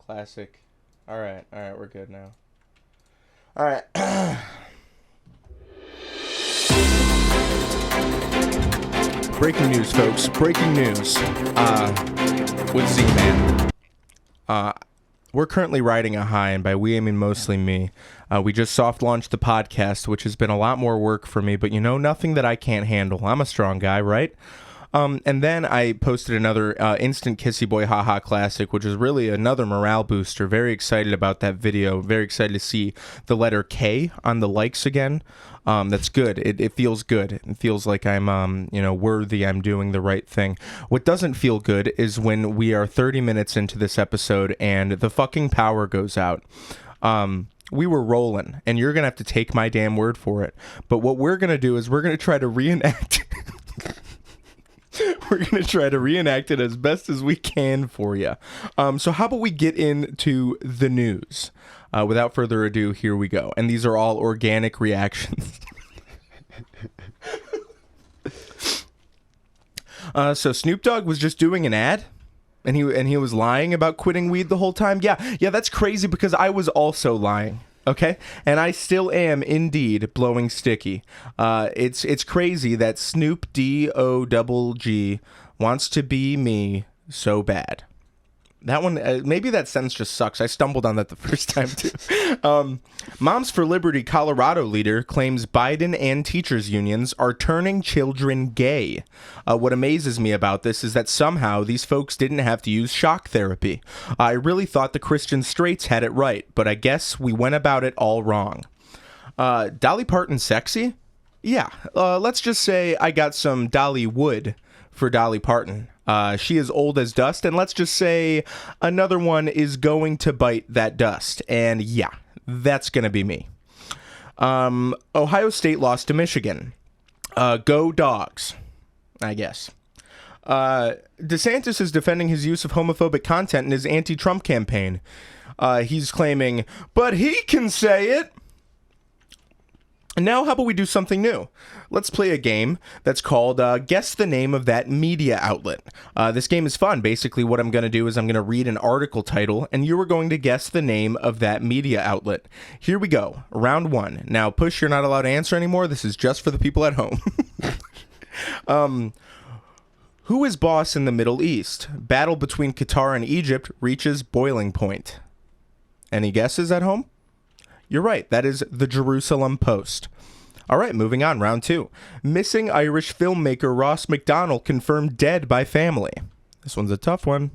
Classic. All right, we're good now. All right. Breaking news, folks. Breaking news. With Z-Man. We're currently riding a high, and by we, I mean mostly me. We just soft launched the podcast, which has been a lot more work for me, but nothing that I can't handle. I'm a strong guy, right? And then I posted another Instant Kissy Boy Haha Classic, which is really another morale booster. Very excited about that video. Very excited to see the letter K on the likes again. That's good. It feels good. It feels like I'm, worthy. I'm doing the right thing. What doesn't feel good is when we are 30 minutes into this episode and the fucking power goes out. We were rolling, and you're going to have to take my damn word for it. But what we're going to do is we're going to try to reenact... We're going to try to reenact it as best as we can for you. So how about we get into the news? Without further ado, here we go. And these are all organic reactions. So Snoop Dogg was just doing an ad? And he was lying about quitting weed the whole time? Yeah, that's crazy because I was also lying. Okay, and I still am indeed blowing sticky. It's crazy that Snoop D-O-double-G wants to be me so bad. That one, maybe that sentence just sucks. I stumbled on that the first time too. Moms for Liberty Colorado leader claims Biden and teachers unions are turning children gay. What amazes me about this is that somehow these folks didn't have to use shock therapy. I really thought the Christian straights had it right, but I guess we went about it all wrong. Dolly Parton sexy? Yeah, let's just say I got some Dolly Wood for Dolly Parton. She is old as dust, and let's just say another one is going to bite that dust. And yeah, that's going to be me. Ohio State lost to Michigan. Go Dogs, I guess. DeSantis is defending his use of homophobic content in his anti-Trump campaign. He's claiming, but he can say it. And now how about we do something new? Let's play a game that's called Guess the Name of That Media Outlet. This game is fun. Basically, what I'm going to do is I'm going to read an article title, and you are going to guess the name of that media outlet. Here we go. Round one. Now, Push, you're not allowed to answer anymore. This is just for the people at home. Who is boss in the Middle East? Battle between Qatar and Egypt reaches boiling point. Any guesses at home? You're right. That is the Jerusalem Post. All right, moving on. Round two. Missing Irish filmmaker Ross MacDonald confirmed dead by family. This one's a tough one.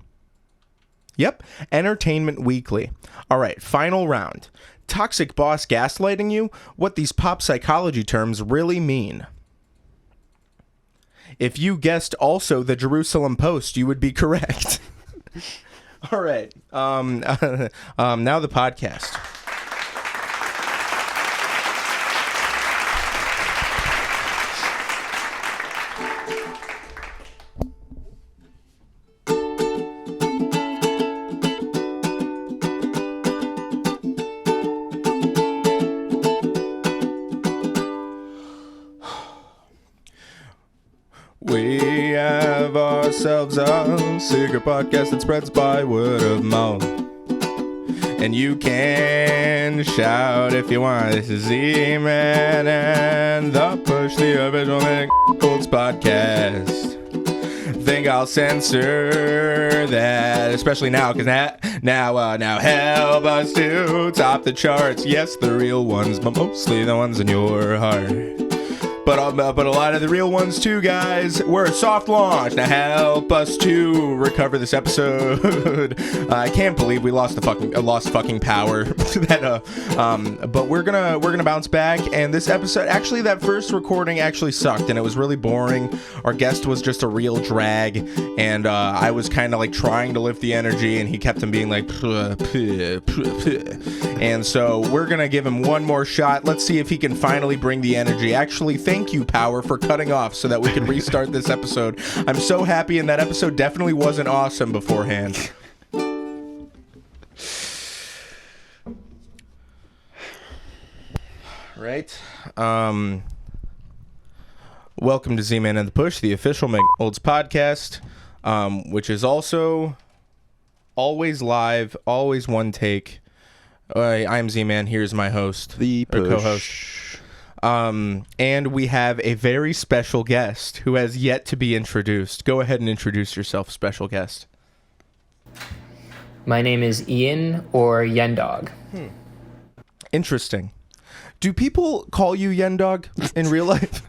Yep. Entertainment Weekly. All right, final round. Toxic boss gaslighting you? What these pop psychology terms really mean. If you guessed also the Jerusalem Post, you would be correct. All right. Now the podcast. We have ourselves a secret podcast that spreads by word of mouth. And you can shout if you want. This is Z-Man and the Push, the official McGold's podcast. Think I'll censor that, especially now, because now help us to top the charts. Yes, the real ones, but mostly the ones in your heart. But a lot of the real ones too, guys. We're a soft launch. Now help us to recover this episode. I can't believe we lost fucking power. But we're gonna bounce back. And this episode, actually, that first recording actually sucked, and it was really boring. Our guest was just a real drag, and I was kind of like trying to lift the energy, and he kept on being like, and so we're gonna give him one more shot. Let's see if he can finally bring the energy. Actually, thank you, Power, for cutting off so that we could restart this episode. I'm so happy, and that episode definitely wasn't awesome beforehand. Right. Welcome to Z-Man and the Push, the official McOld's podcast, which is also Always live, always one take. I'm Z-Man. Here's my host, the co-host. And we have a very special guest who has yet to be introduced. Go ahead and introduce yourself, special guest. My name is Ian or Yendawg. Interesting. Do people call you Yendawg in real life?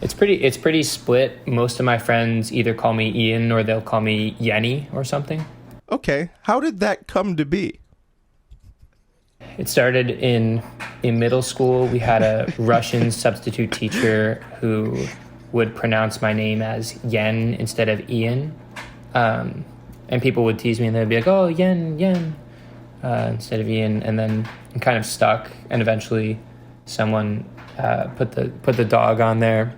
It's pretty split. Most of my friends either call me Ian or they'll call me Yenny or something. Okay. How did that come to be? It started in middle school. We had a Russian substitute teacher who would pronounce my name as Yen instead of Ian. And people would tease me and they'd be like, oh, Yen, instead of Ian. And then I'm kind of stuck. And eventually someone put the dog on there.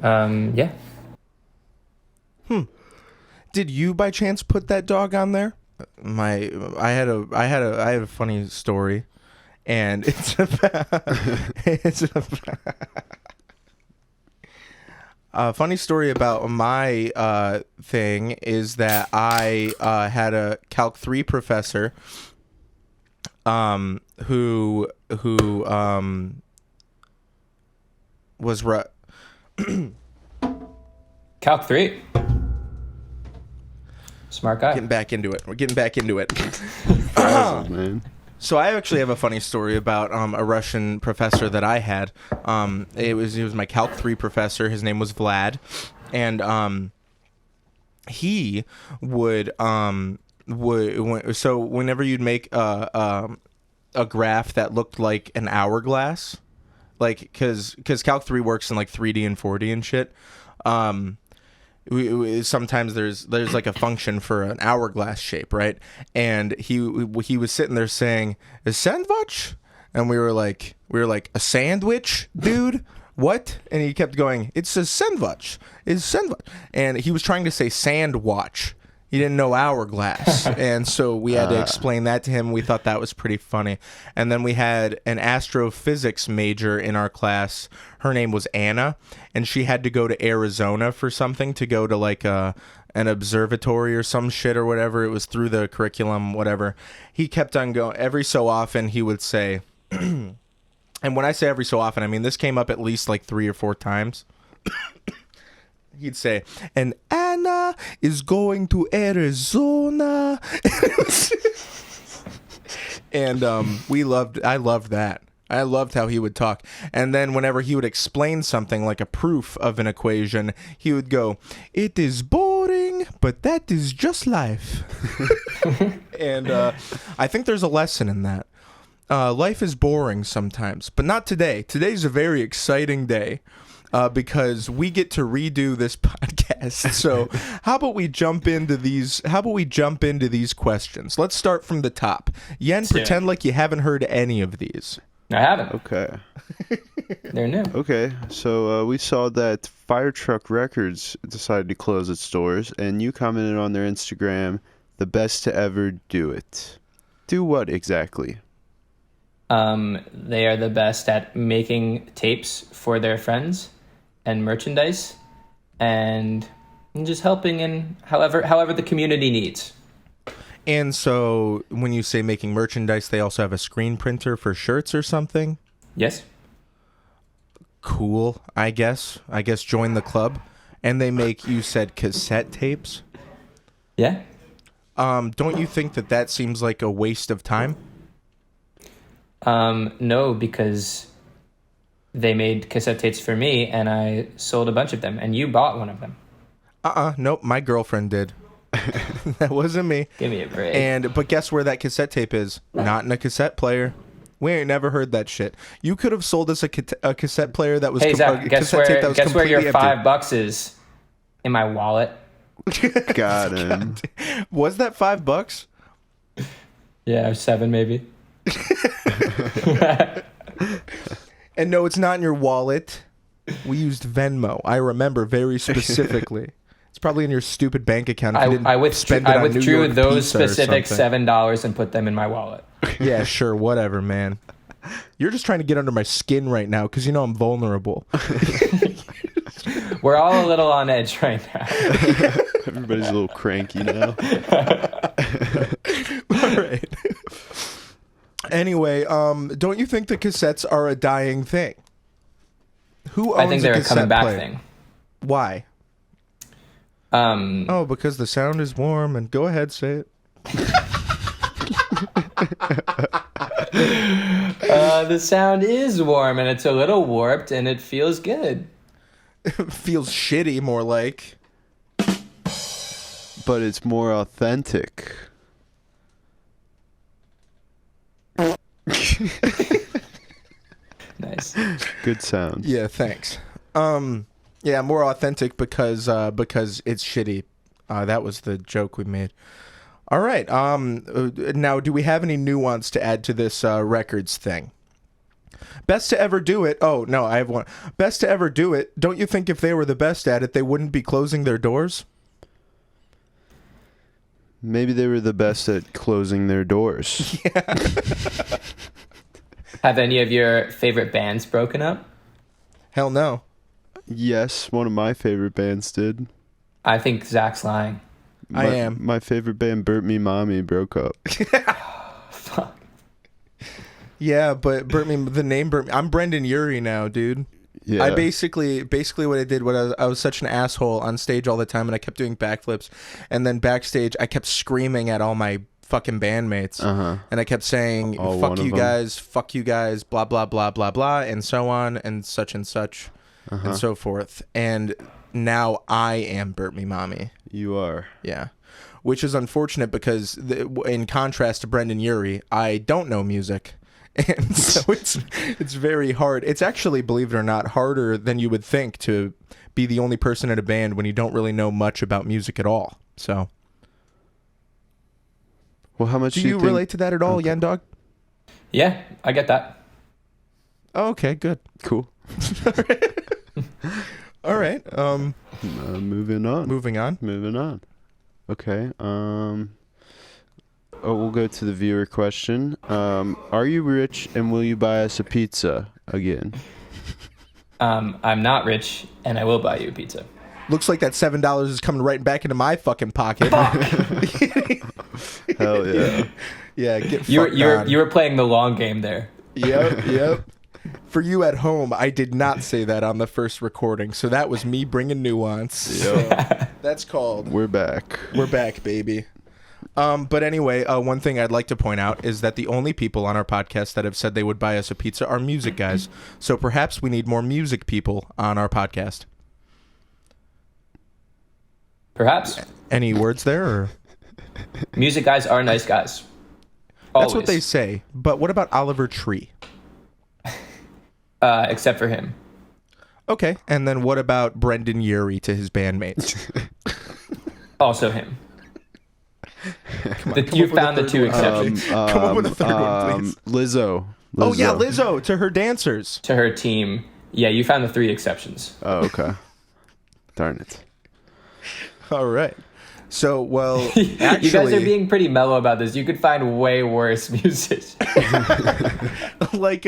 Yeah. Did you by chance put that dog on there? I had a funny story, and a funny story about my thing is that I had a Calc 3 professor who was Calc 3. Smart guy. Getting back into it. We're getting back into it. Man. So I actually have a funny story about a Russian professor that I had. He was my Calc 3 professor. His name was Vlad, and he would so whenever you'd make a graph that looked like an hourglass, like because Calc 3 works in like 3D and 4D and shit. Sometimes there's like a function for an hourglass shape, right? And he was sitting there saying, "A sandwich?" And we were like, "A sandwich, dude? What?" And he kept going, "It's a sandwich. It's sandwich." And he was trying to say sandwatch. He didn't know hourglass. And so we had to explain that to him. We thought that was pretty funny. And then we had an astrophysics major in our class. Her name was Anna, and she had to go to Arizona for something, to go to like an observatory or some shit or whatever. It was through the curriculum, whatever. He kept on going. Every so often he would say, and when I say every so often, I mean this came up at least like 3 or 4 times. He'd say, "And Anna is going to Arizona." And I loved that. I loved how he would talk. And then whenever he would explain something like a proof of an equation, he would go, "It is boring, but that is just life." And I think there's a lesson in that. Life is boring sometimes, but not today. Today's a very exciting day. Because we get to redo this podcast. So how about we jump into these? Questions? Let's start from the top. Yen, pretend like you haven't heard any of these. I haven't. Okay. They're new. Okay. So we saw that Fire Truck Records decided to close its doors, and you commented on their Instagram, "The best to ever do it." Do what exactly? They are the best at making tapes for their friends and merchandise, and just helping in however the community needs. And so when you say making merchandise, they also have a screen printer for shirts or something? Yes. Cool, I guess. Join the club. And they make, you said, cassette tapes? Yeah. Don't you think that seems like a waste of time? No, because they made cassette tapes for me, and I sold a bunch of them, and you bought one of them. Nope, my girlfriend did. That wasn't me. Give me a break. But guess where that cassette tape is? Not in a cassette player. We ain't never heard that shit. You could have sold us a cassette player that was... Hey, Zach, guess where your empty. $5 is? In my wallet. Got him. Was that $5? Yeah, 7 maybe. And no, it's not in your wallet. We used Venmo. I remember very specifically. It's probably in your stupid bank account. I withdrew those specific $7 and put them in my wallet. Yeah, sure, whatever, man. You're just trying to get under my skin right now because you know I'm vulnerable. We're all a little on edge right now. Everybody's a little cranky now. All right. Anyway, don't you think the cassettes are a dying thing? Who owns I think they're a coming cassette back player? thing. Why? Oh, because the sound is warm. And go ahead, say it. The sound is warm and it's a little warped and it feels good. It feels shitty, more like. But it's more authentic. Nice. Good sound. Yeah, thanks. Yeah, more authentic because it's shitty. That was the joke we made. All right. Now, do we have any nuance to add to this records thing? Best to ever do it. Oh, no, I have one. Best to ever do it. Don't you think if they were the best at it, they wouldn't be closing their doors? Maybe they were the best at closing their doors. Yeah. Have any of your favorite bands broken up? Hell no. Yes, one of my favorite bands did. I think Zach's lying. I am. My favorite band, Burt Me Mommy, broke up. Fuck. Yeah, but the name Burt Me. I'm Brendan Urie now, dude. Yeah. I basically what I did was I was such an asshole on stage all the time, and I kept doing backflips, and then backstage I kept screaming at all my fucking bandmates, and I kept saying fuck you guys, blah blah blah blah blah, and so on and such and so forth. And now I am Burt Me Mommy. You are. Yeah, which is unfortunate because in contrast to Brendan Urie, I don't know music. And so it's very hard. It's actually, believe it or not, harder than you would think to be the only person in a band when you don't really know much about music at all. So, Well, how much do you relate to that at all, Yendawg? Yeah, I get that. Oh, okay, good. Cool. All right. Moving on. Moving on. Okay. We'll go to the viewer question. Are you rich and will you buy us a pizza again? I'm not rich and I will buy you a pizza. Looks like that $7 is coming right back into my fucking pocket. Hell yeah. Yeah, get You fucked on. were playing the long game there. Yep. For you at home, I did not say that on the first recording, so that was me bringing nuance. Yep. That's called We're back. We're back, baby. But anyway, one thing I'd like to point out is that the only people on our podcast that have said they would buy us a pizza are music guys. So perhaps we need more music people on our podcast. Perhaps. Any words there? Or? Music guys are nice guys. That's what Always. they say. But what about Oliver Tree? Except for him. Okay. And then what about Brendan Urie to his bandmates? Also him. Come You up with a found the third two one. exceptions. Come up with a third one, please. Lizzo. Oh, yeah, Lizzo to her dancers. To her team. Yeah, you found the three exceptions. Oh, okay. Darn it. All right. So, well, You actually, guys are being pretty mellow about this. You could find way worse musicians. like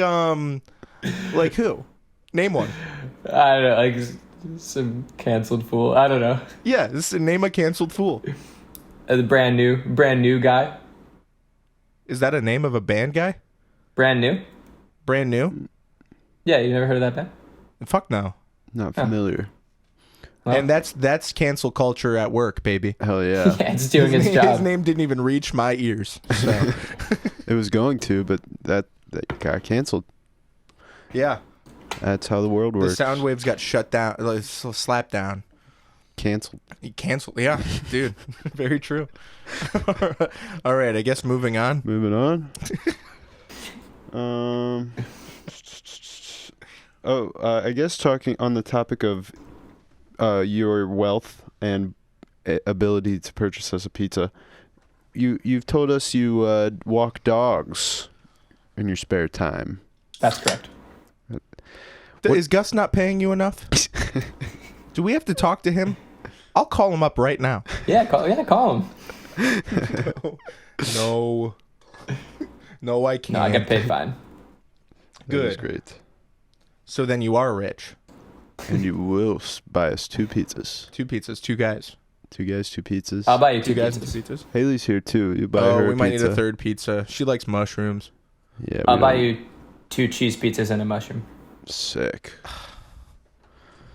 who? Name one. I don't know, like some canceled fool. I don't know. Yeah, name a canceled fool. The brand new guy. Is that a name of a band guy? Brand new. Brand new? Yeah, you never heard of that band? Fuck no. Not familiar. Well, And that's cancel culture at work, baby. Hell yeah. yeah, it's doing its His job. name didn't even reach my ears. So, It was going to, but that got canceled. yeah, That's how the world the works. sound waves got shut down, slapped down. Canceled. Canceled. Yeah, dude. Very true. All right, I guess moving on. Moving on. I guess talking on the topic of your wealth and ability to purchase us a pizza, you've told us you walk dogs in your spare time. That's correct. Is Gus not paying you enough? Do we have to talk to him? I'll call him up right now. Yeah, call him. No, I can't. No, I get paid fine. That is Good. great. So then you are rich. And you will buy us 2 pizzas. 2 pizzas, 2 guys. 2 guys, 2 pizzas. I'll buy you Two 2 guys, pizzas. 2 pizzas. Haley's here too. You buy Oh, her we might pizza. need a third pizza. She likes mushrooms. Yeah, I'll buy you 2 cheese pizzas and a mushroom. Sick.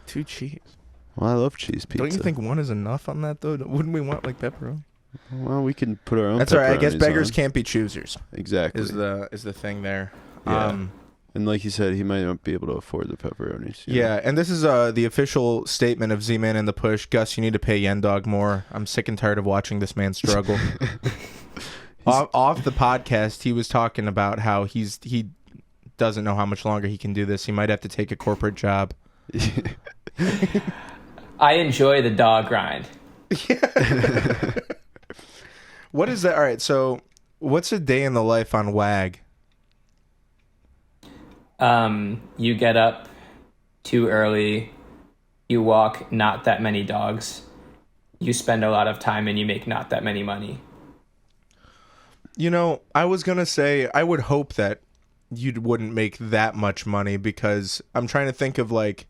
Too cheap. Well, I love cheese pizza. Don't you think one is enough on that though? Wouldn't we want like pepperoni? Well, we can put our own. That's all right. I guess pepperonis beggars on. can't be choosers. Exactly. Is the thing there? Yeah. And like you said, he might not be able to afford the pepperonis. you know? Yeah, and this is the official statement of Z-Man and the Push. Gus, you need to pay Yendawg more. I'm sick and tired of watching this man struggle. Off the podcast, he was talking about how he doesn't know how much longer he can do this. He might have to take a corporate job. I enjoy the dog grind. What is that? All right, so what's a day in the life on WAG? You get up too early. You walk not that many dogs. You spend a lot of time and you make not that many money. You know, I was going to say, I would hope that you wouldn't make that much money because I'm trying to think of like,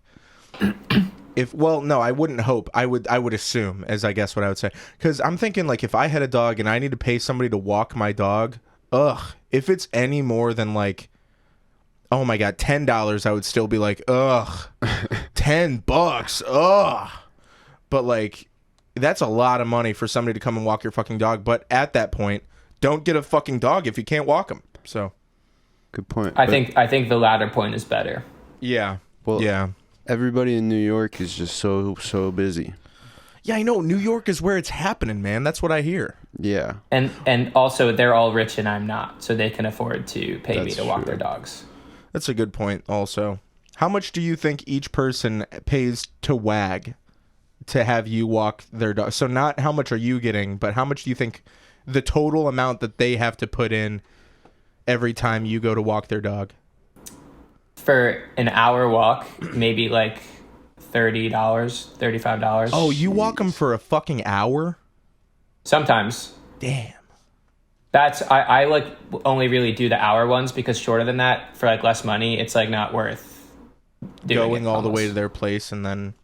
no, I wouldn't hope. I would assume, as I guess what I would say. Because I'm thinking like if I had a dog and I need to pay somebody to walk my dog, if it's any more than like, oh my God, $10, I would still be like, $10, But like, that's a lot of money for somebody to come and walk your fucking dog. But at that point, don't get a fucking dog if you can't walk them. So, good point. I think the latter point is better. yeah. Well, yeah. Everybody in New York is just so busy. Yeah, I know. New York is where it's happening, man. That's what I hear. Yeah. And also they're all rich and I'm not, so they can afford to pay me That's to walk true. their dogs. That's a good point also. How much do you think each person pays to WAG to have you walk their dog? So not how much are you getting, but how much do you think the total amount that they have to put in every time you go to walk their dog? For an hour walk, maybe like $30, $35. Oh, you walk them for a fucking hour? Sometimes. Damn. I like only really do the hour ones because shorter than that, for like less money, it's like not worth doing Going it all the way to almost. their place and then...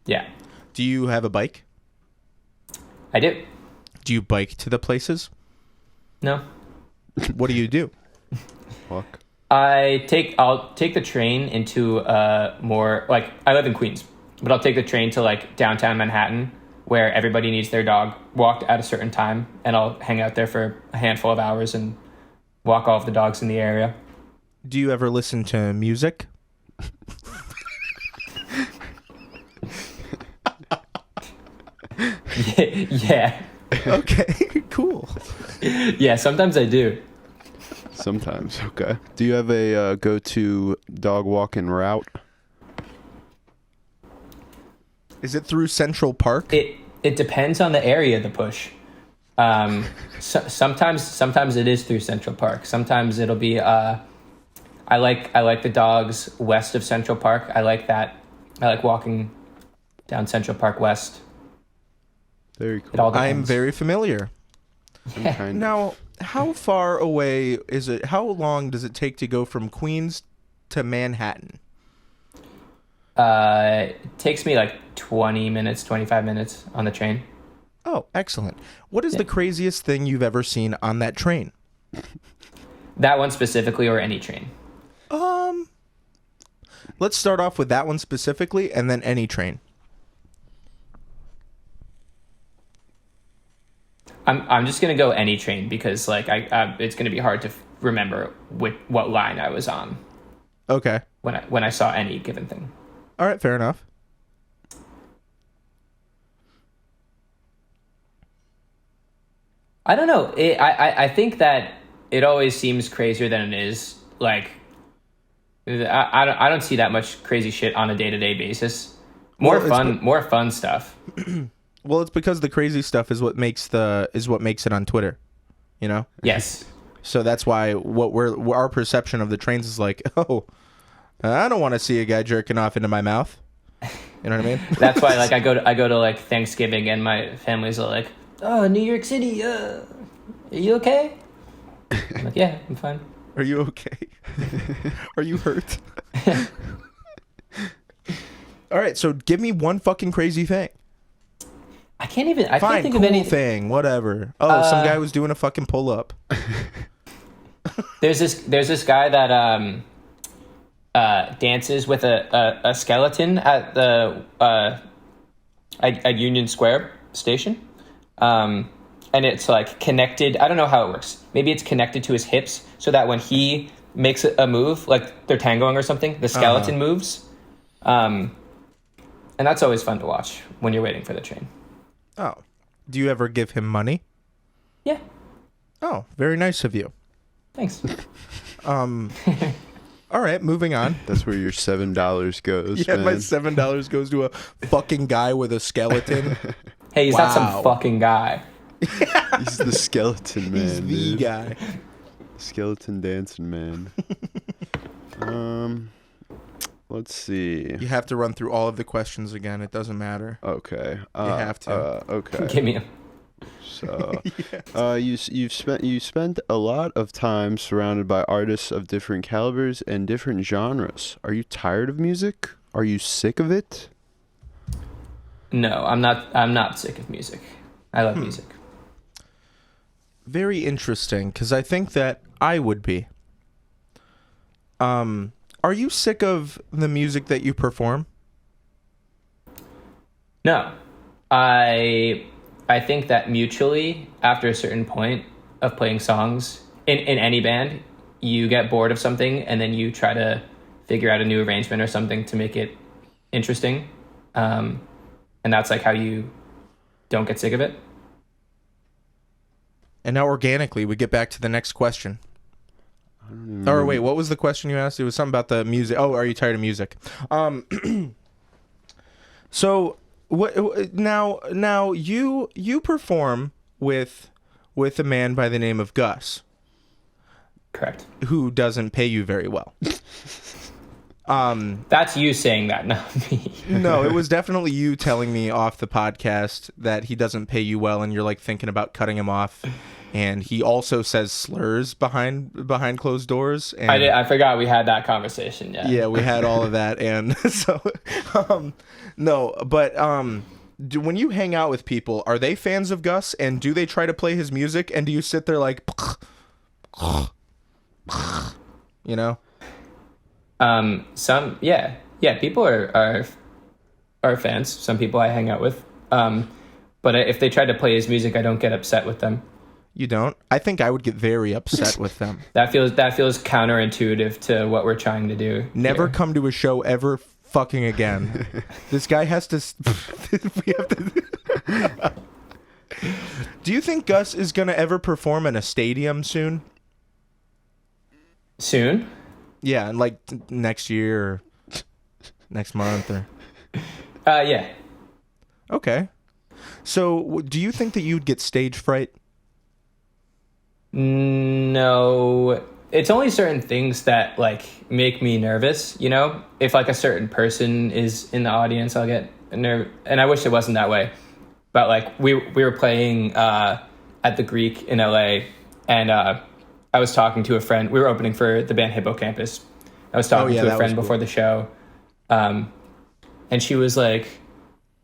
Yeah, Do you have a bike? I do. Do you bike to the places? No, What do you do? Walk. I'll take the train into more like I live in Queens, but I'll take the train to like downtown Manhattan where everybody needs their dog walked at a certain time, and I'll hang out there for a handful of hours and walk all of the dogs in the area. Do you ever listen to music? Yeah. Okay, cool. Yeah, sometimes I do. Sometimes. Okay. Do you have a go-to dog walking route? Is it through Central Park? It depends on the area of the push. Sometimes it is through Central Park. Sometimes it'll be I like the dogs west of Central Park. I like that. I like walking down Central Park West. Very It cool. all I'm depends. very familiar. Kind of. Now, how far away is it? How long does it take to go from Queens to Manhattan? It takes me like 20 minutes, 25 minutes on the train. Oh, excellent. What is the craziest thing you've ever seen on that train? That one specifically, or any train? Let's start off with that one specifically and then any train. I'm just gonna go any train because like it's gonna be hard to remember what line I was on Okay. when I saw any given thing. All right, fair enough. I don't know. I think that it always seems crazier than it is. Like, I don't see that much crazy shit on a day-to-day basis. More fun stuff. Well, it's because the crazy stuff is what makes it on Twitter, you know? Yes. So that's why our perception of the trains is like, oh, I don't want to see a guy jerking off into my mouth. You know what I mean? That's why like I go to like Thanksgiving and my family's like, oh, New York City, are you okay? I'm like, yeah, I'm fine. Are you okay? Are you hurt? All right, so give me one fucking crazy thing. I can't even. I Fine, can't think cool of any. thing, whatever. Oh, some guy was doing a fucking pull up. There's this guy that dances with a skeleton at the at Union Square station, and it's like connected. I don't know how it works. Maybe it's connected to his hips so that when he makes a move, like they're tangoing or something, the skeleton moves. And that's always fun to watch when you're waiting for the train. Oh, do you ever give him money? Yeah, Oh, very nice of you. thanks. All right, moving on. That's where your $7 goes. Yeah, man. my $7 goes to a fucking guy with a skeleton. Hey, he's not Wow. some fucking guy. He's the skeleton man. He's the dude. guy. Skeleton dancing man. Let's see. You have to run through all of the questions again. It doesn't matter. Okay. You have to. Okay. Give me him. So, you spent a lot of time surrounded by artists of different calibers and different genres. Are you tired of music? Are you sick of it? No, I'm not. I'm not sick of music. I love music. Very interesting, because I think that I would be. Are you sick of the music that you perform? No, I think that mutually, after a certain point of playing songs in any band, you get bored of something and then you try to figure out a new arrangement or something to make it interesting. And that's like how you don't get sick of it. And now organically, we get back to the next question. Or wait, what was the question you asked? It was something about the music. Oh, are you tired of music? So what now you perform with a man by the name of Gus, Correct. who doesn't pay you very well. That's you saying that, not me. No, it was definitely you telling me off the podcast that he doesn't pay you well, and you're like thinking about cutting him off. And he also says slurs behind closed doors. And I forgot we had that conversation. yeah, we had all of that, and so no, but when you hang out with people, are they fans of Gus, and do they try to play his music, and do you sit there like, you know? Some people are fans. Some people I hang out with. But if they try to play his music, I don't get upset with them. You don't? I think I would get very upset with them. That feels counterintuitive to what we're trying to do. Never here. come to a show ever fucking again. This guy has to. We have to. Do you think Gus is gonna ever perform in a stadium soon? Soon? Yeah, and like next year or next month or. Yeah. Okay. So, do you think that you'd get stage fright? No, it's only certain things that like make me nervous. You know, if like a certain person is in the audience, I'll get nervous. And I wish it wasn't that way. But like we were playing at the Greek in LA, and I was talking to a friend. We were opening for the band Hippocampus. I was talking to a friend before the show, and she was like,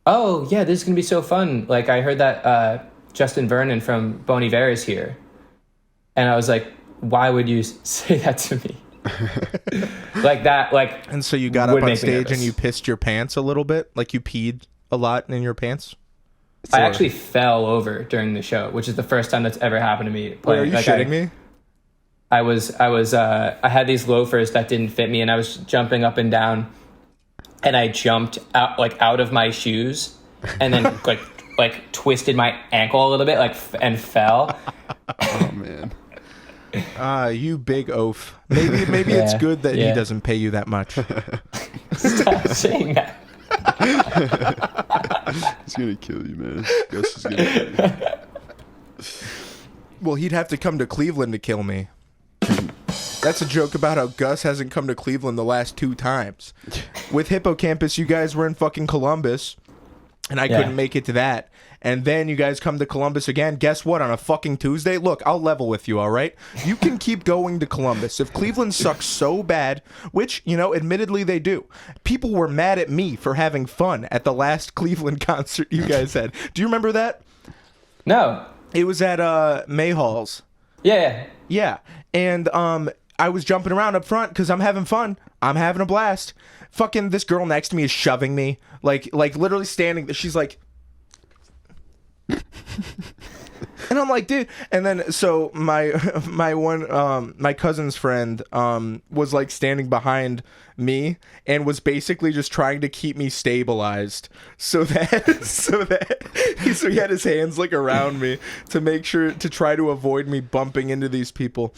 "Oh yeah, this is gonna be so fun! Like I heard that Justin Vernon from Bon Iver is here." And I was like, why would you say that to me? Like that, like. And so you got up on stage and you pissed your pants a little bit? Like you peed a lot in your pants? I actually fell over during the show, which is the first time that's ever happened to me. Wait, are you shitting me? I had these loafers that didn't fit me, and I was jumping up and down, and I jumped out of my shoes, and then like twisted my ankle a little bit, and fell. Oh man. You big oaf. Maybe Yeah, it's good that he yeah. doesn't pay you that much. Stop saying that. He's gonna kill you, man. Gus is gonna kill you. Well, he'd have to come to Cleveland to kill me. That's a joke about how Gus hasn't come to Cleveland the last 2 times. With Hippocampus, you guys were in fucking Columbus, and I couldn't make it to that. and then you guys come to Columbus again. Guess what? On a fucking Tuesday, look, I'll level with you, all right? You can keep going to Columbus. If Cleveland sucks so bad, which, you know, admittedly they do, people were mad at me for having fun at the last Cleveland concert you guys had. Do you remember that? No. It was at Mayhall's. Yeah. Yeah, and I was jumping around up front because I'm having fun. I'm having a blast. Fucking this girl next to me is shoving me, like literally standing. She's like, and I'm like, dude. And then so my cousin's friend was like standing behind me and was basically just trying to keep me stabilized so he had his hands like around me to make sure to try to avoid me bumping into these people.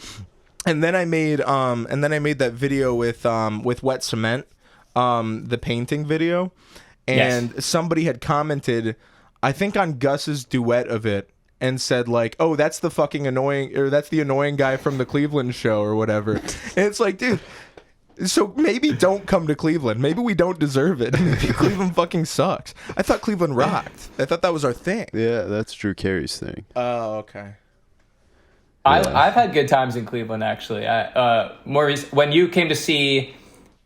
And then I made that video with Wet Cement, the painting video, and yes. Somebody had commented, I think on Gus's duet of it, and said like, "Oh, that's the fucking annoying, or that's the annoying guy from the Cleveland show or whatever." And it's like, dude, so maybe don't come to Cleveland. Maybe we don't deserve it. Maybe Cleveland fucking sucks. I thought Cleveland rocked. I thought that was our thing. Yeah, that's Drew Carey's thing. Oh, okay. I've had good times in Cleveland, actually. When you came to see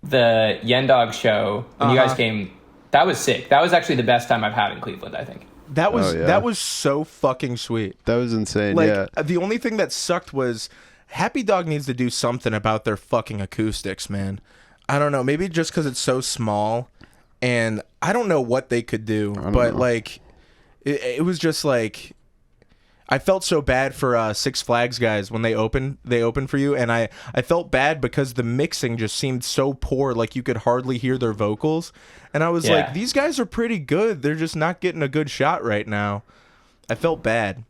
the Yendawg show, when you guys came, that was sick. That was actually the best time I've had in Cleveland, I think. That was so fucking sweet. That was insane, like, yeah. The only thing that sucked was Happy Dog needs to do something about their fucking acoustics, man. I don't know. Maybe just because it's so small, and I don't know what they could do. But, like, it was just like... I felt so bad for Six Flags guys when they opened for you, and I felt bad because the mixing just seemed so poor, like you could hardly hear their vocals. And I was like, these guys are pretty good. They're just not getting a good shot right now. I felt bad.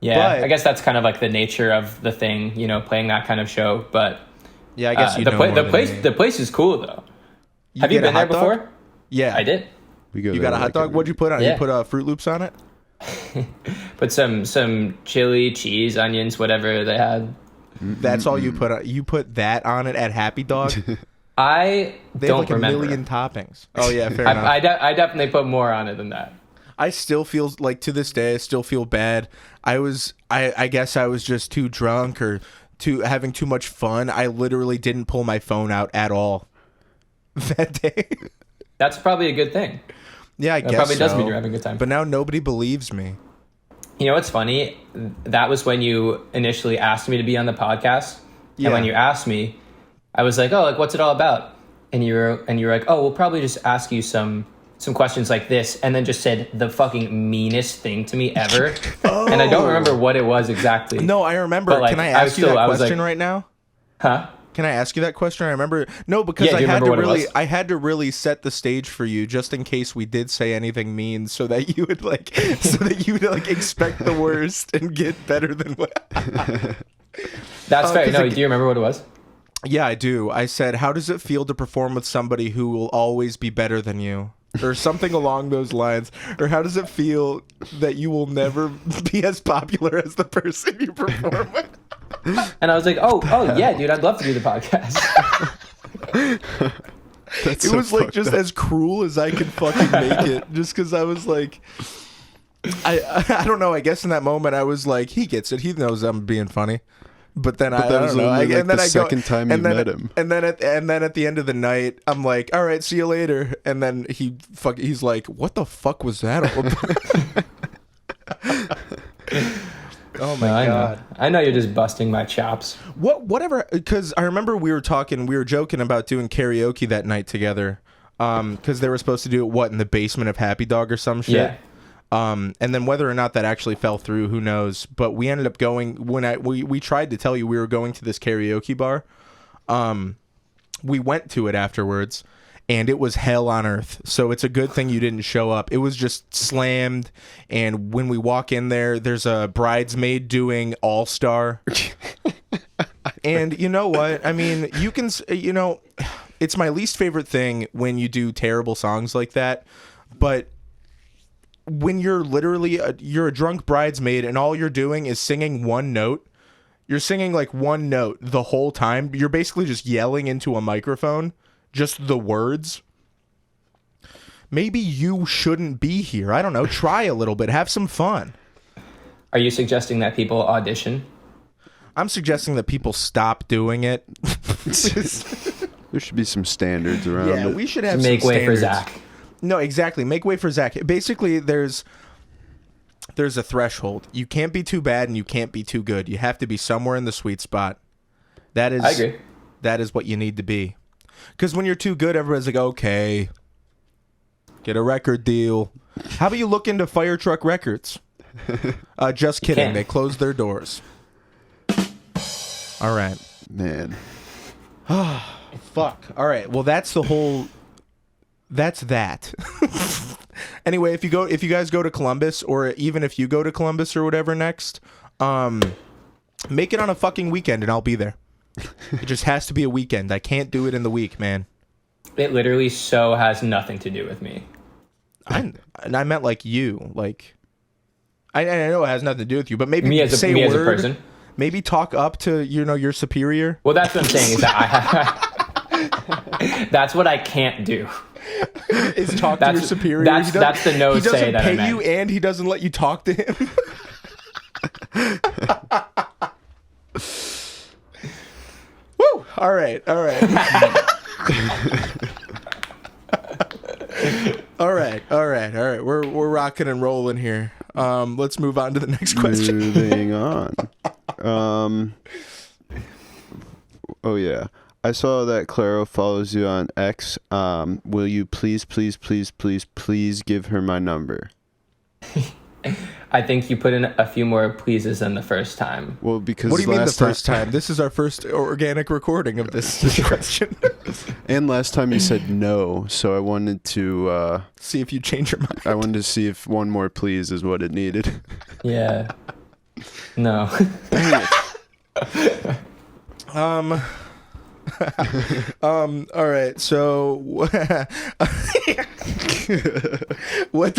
Yeah, but I guess that's kind of like the nature of the thing, you know, playing that kind of show. But yeah, I guess the place is cool though. Have you been there before? Yeah, I did. You got a hot dog? What'd you put on it? You put Fruit Loops on it? Put some chili, cheese, onions, whatever they had. That's all you put on. You put that on it at Happy Dog? They don't have like remember. a million toppings. Oh yeah, fair enough. I definitely put more on it than that. I still feel like, to this day, I still feel bad. I guess I was just too drunk or having too much fun. I literally didn't pull my phone out at all that day. That's probably a good thing. Yeah, I guess probably does so. mean you're having a good time. But now nobody believes me. You know what's funny? That was when you initially asked me to be on the podcast. Yeah. And when you asked me, I was like, "Oh, like what's it all about?" And you were like, "Oh, we'll probably just ask you some questions like this," and then just said the fucking meanest thing to me ever. Oh. And I don't remember what it was exactly. No, I remember. But, like, can I ask you that question right now? Huh? Can I ask you that question? I remember. No, because I had to really set the stage for you just in case we did say anything mean, so that you would expect the worst and get better than what. That's fair. No, do you remember what it was? Yeah, I do. I said, "How does it feel to perform with somebody who will always be better than you?" Or something along those lines. Or how does it feel that you will never be as popular as the person you perform with? And I was like, oh yeah, dude, I'd love to do the podcast. It was like just as cruel as I could fucking make it. Just because I was like, I don't know. I guess in that moment I was like, he gets it. He knows I'm being funny. But then I don't know. And then the second time you met him. And then at the end of the night, I'm like, all right, see you later. And then he's like, what the fuck was that all about? Oh my God. I know you're just busting my chops. Whatever, because I remember we were joking about doing karaoke that night together. Because they were supposed to do it, in the basement of Happy Dog or some shit? Yeah. And then whether or not that actually fell through, who knows? But we ended up going we tried to tell you we were going to this karaoke bar. We went to it afterwards, and it was hell on earth. So it's a good thing you didn't show up. It was just slammed, and when we walk in there, there's a bridesmaid doing All Star. And you know what? I mean, you can, it's my least favorite thing when you do terrible songs like that, but when you're literally you're a drunk bridesmaid and all you're doing is singing one note. You're singing like one note the whole time. You're basically just yelling into a microphone, just the words. maybe you shouldn't be here. I don't know. Try a little bit. Have some fun. Are you suggesting that people audition? I'm suggesting that people stop doing it. There should be some standards around Yeah, it. we should have Make some way for standards. Zach. No, exactly. Make way for Zach. Basically, there's a threshold. You can't be too bad and you can't be too good. You have to be somewhere in the sweet spot. I agree. That is what you need to be. Because when you're too good, everybody's like, okay, get a record deal. How about you look into Fire Truck Records? Just kidding. They closed their doors. All right. Man. Fuck. All right. Well, that's that. Anyway, if you guys go to Columbus, or even if you go to Columbus or whatever next, make it on a fucking weekend and I'll be there. It just has to be a weekend. I can't do it in the week, man. It literally so has nothing to do with me. I meant like you. Like, I know it has nothing to do with you, but maybe Me as a person. Maybe talk up to your superior. Well, that's what I'm saying is that that's what I can't do. Is talk to your superior. That's the no say that I He doesn't pay meant. you, and he doesn't let you talk to him. Woo! All right. All right. We're rocking and rolling here. Let's move on to the next question. Moving on. Oh yeah, I saw that Clairo follows you on X. Will you please give her my number? I think you put in a few more pleases than the first time. Well, because What do you mean the last first time? This is our first organic recording of this question. And last time you said no, so I wanted to See if you change your mind. I wanted to see if one more please is what it needed. Yeah. No. All right. So, what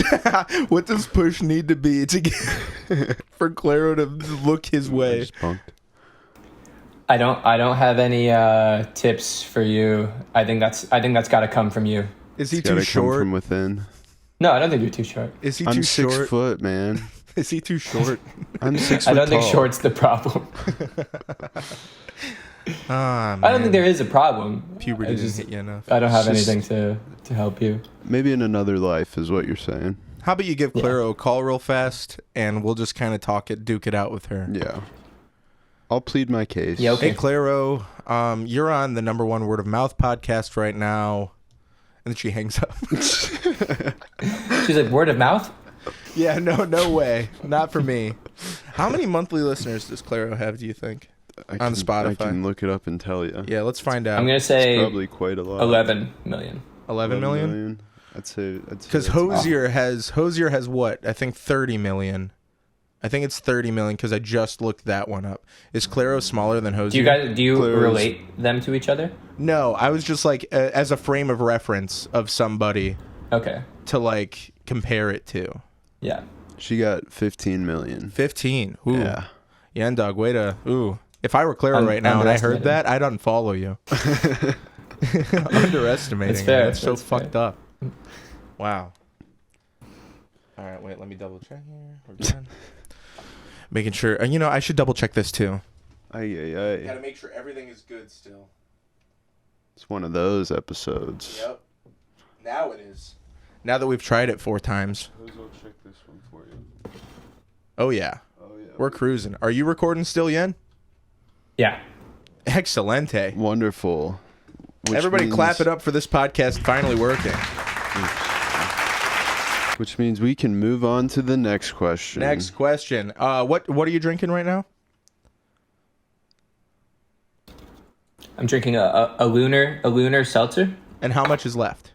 does push need to be to get for Clairo to look his way? Just punked. I don't have any tips for you. I think that's got to come from you. Is he It's too gotta come short? from within. No, I don't think you're too short. Is he I'm too 6 short? foot, man. Is he too short? I'm 6 foot I don't think tall. short's the problem. Ah, man. I don't think there is a problem. Puberty I didn't just- hit you enough. I don't have It's just- anything to help you. Maybe in another life is what you're saying. How about you give Clairo a call real fast, and we'll just kind of duke it out with her. Yeah. I'll plead my case. Yeah, okay. Hey, Clairo, you're on the #1 word of mouth podcast right now. And then she hangs up. She's like, word of mouth? Yeah, no way. Not for me. How many monthly listeners does Clairo have, do you think? On Spotify. I can look it up and tell you. Yeah, let's find out. I'm going to say Probably quite a lot. 11 million. 11 million? I'd say Because that's Hosier has what? I think 30 million. I think it's 30 million because I just looked that one up. Is Clairo smaller than Hosier? Do you Clairo's- relate them to each other? No, I was just like as a frame of reference of somebody Okay. to like compare it to. Yeah. She got 15 million. 15. Ooh. Yeah. Yendawg, way to. Ooh. If I were Clairo right now and I heard Underestimated. that, I'd unfollow you. Underestimating. That's fair. Her. That's so That's fucked fair. up. Wow. All right, wait. Let me double check here. We're good. Making sure. I should double check this too. Ay. make sure everything is good still. It's one of those episodes. Yep. Now it is. Now that we've tried it 4 times. I'll check this one for you. Oh yeah. Oh yeah. We're cruising. Are you recording still, Yen? Yeah. Excelente. Wonderful. Which Everybody means- clap it up for this podcast finally working. Which means we can move on to the next question. Next question. What are you drinking right now? I'm drinking a lunar seltzer. And how much is left?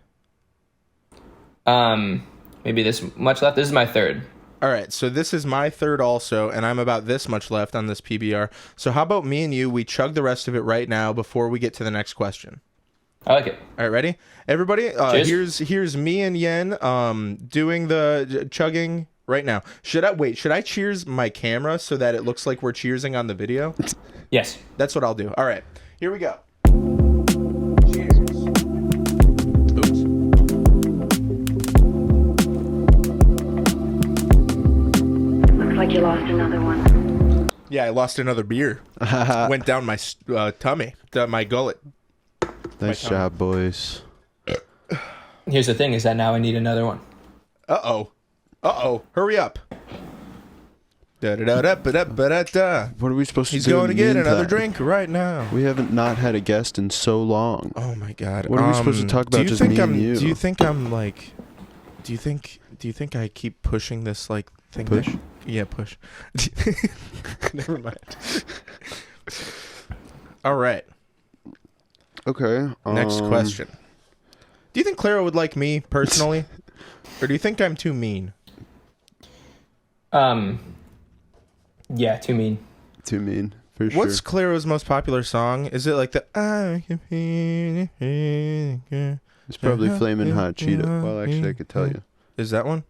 Maybe this much left. This is my third. All right, so this is my third also, and I'm about this much left on this PBR. So how about me and you, we chug the rest of it right now before we get to the next question. I like it. All right, ready? Everybody, Cheers. here's me and Yen doing the chugging right now. Should I cheers my camera so that it looks like we're cheersing on the video? Yes. That's what I'll do. All right, here we go. Cheers. Oops. another one. Yeah, I lost another beer. Went down my tummy, down my gullet. Nice job, boys. Here's the thing: is that now I need another one. Uh-oh. Hurry up. Da-da-da-da-ba-da-ba-da-da. What are we supposed to He's do? going to get meantime? another drink right now. We haven't not had a guest in so long. Oh my god. What are we supposed to talk about? Just me and you. Do you think I'm like? Do you think I keep pushing this like thing? Push? Yeah, push. Never mind. All right. Okay. Next question. Do you think Clairo would like me personally, or do you think I'm too mean? Yeah, too mean. Too mean, for sure. What's Clairo's most popular song? Is it like the I can feel it? It's probably Flamin' Hot Cheetah. Well, actually, I could tell you. Is that one?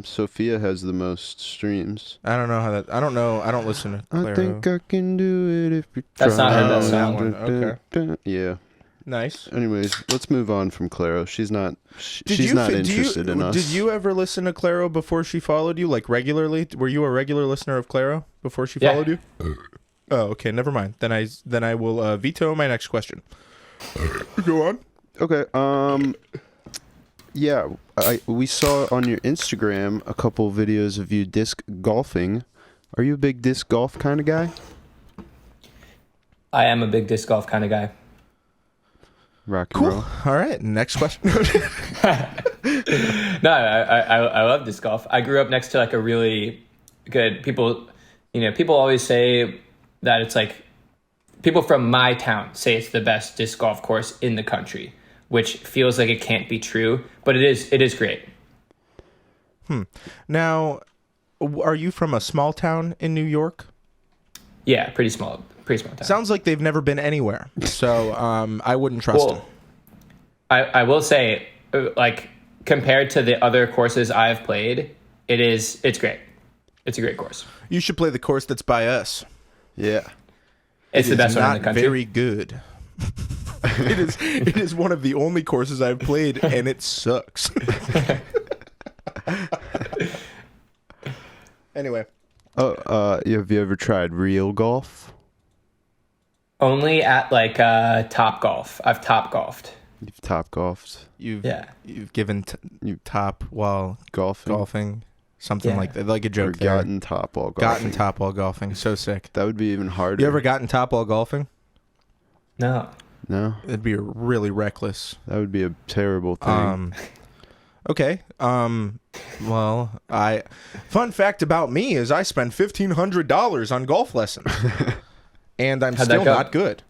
Sophia has the most streams. I don't know how that. I don't know. I don't listen to Clairo. I think I can do it if you try. That's not her best that song. one. Okay. Yeah. Nice. Anyways, let's move on from Clairo. She's not. Did She's you not fi- interested in us. Did you ever listen to Clairo before she followed you, like regularly? Were you a regular listener of Clairo before she Yeah. followed you? Oh, okay. Never mind. Then I will veto my next question. Go on. Okay. Yeah. We saw on your Instagram a couple videos of you disc golfing. Are you a big disc golf kind of guy? I am a big disc golf kind of guy. Rock and Cool. roll. All right. Next question. No, I love disc golf. I grew up next to like a really good people. You know, people always say that it's like people from my town say it's the best disc golf course in the country, which feels like it can't be true, but it is. It is great. Now, are you from a small town in New York? Yeah, pretty small town. Sounds like they've never been anywhere, so I wouldn't trust them. I will say, like compared to the other courses I've played, it's great. It's a great course. You should play the course that's by us. Yeah. It's the best one in Not the country. very good. It is one of the only courses I've played, and it sucks. Anyway. Oh, have you ever tried real golf? Only at like Top Golf. I've top golfed. You've top golfed. You've given top while golfing. Something Yeah. like that. Like a Or joke there. gotten top while golfing. Gotten top while golfing. So sick. That would be even harder. You ever gotten top while golfing? No. No, It'd be really reckless. that would be a terrible thing. Okay. Well, fun fact about me is I spent $1,500 on golf lessons, and I'm How'd that still go? not good.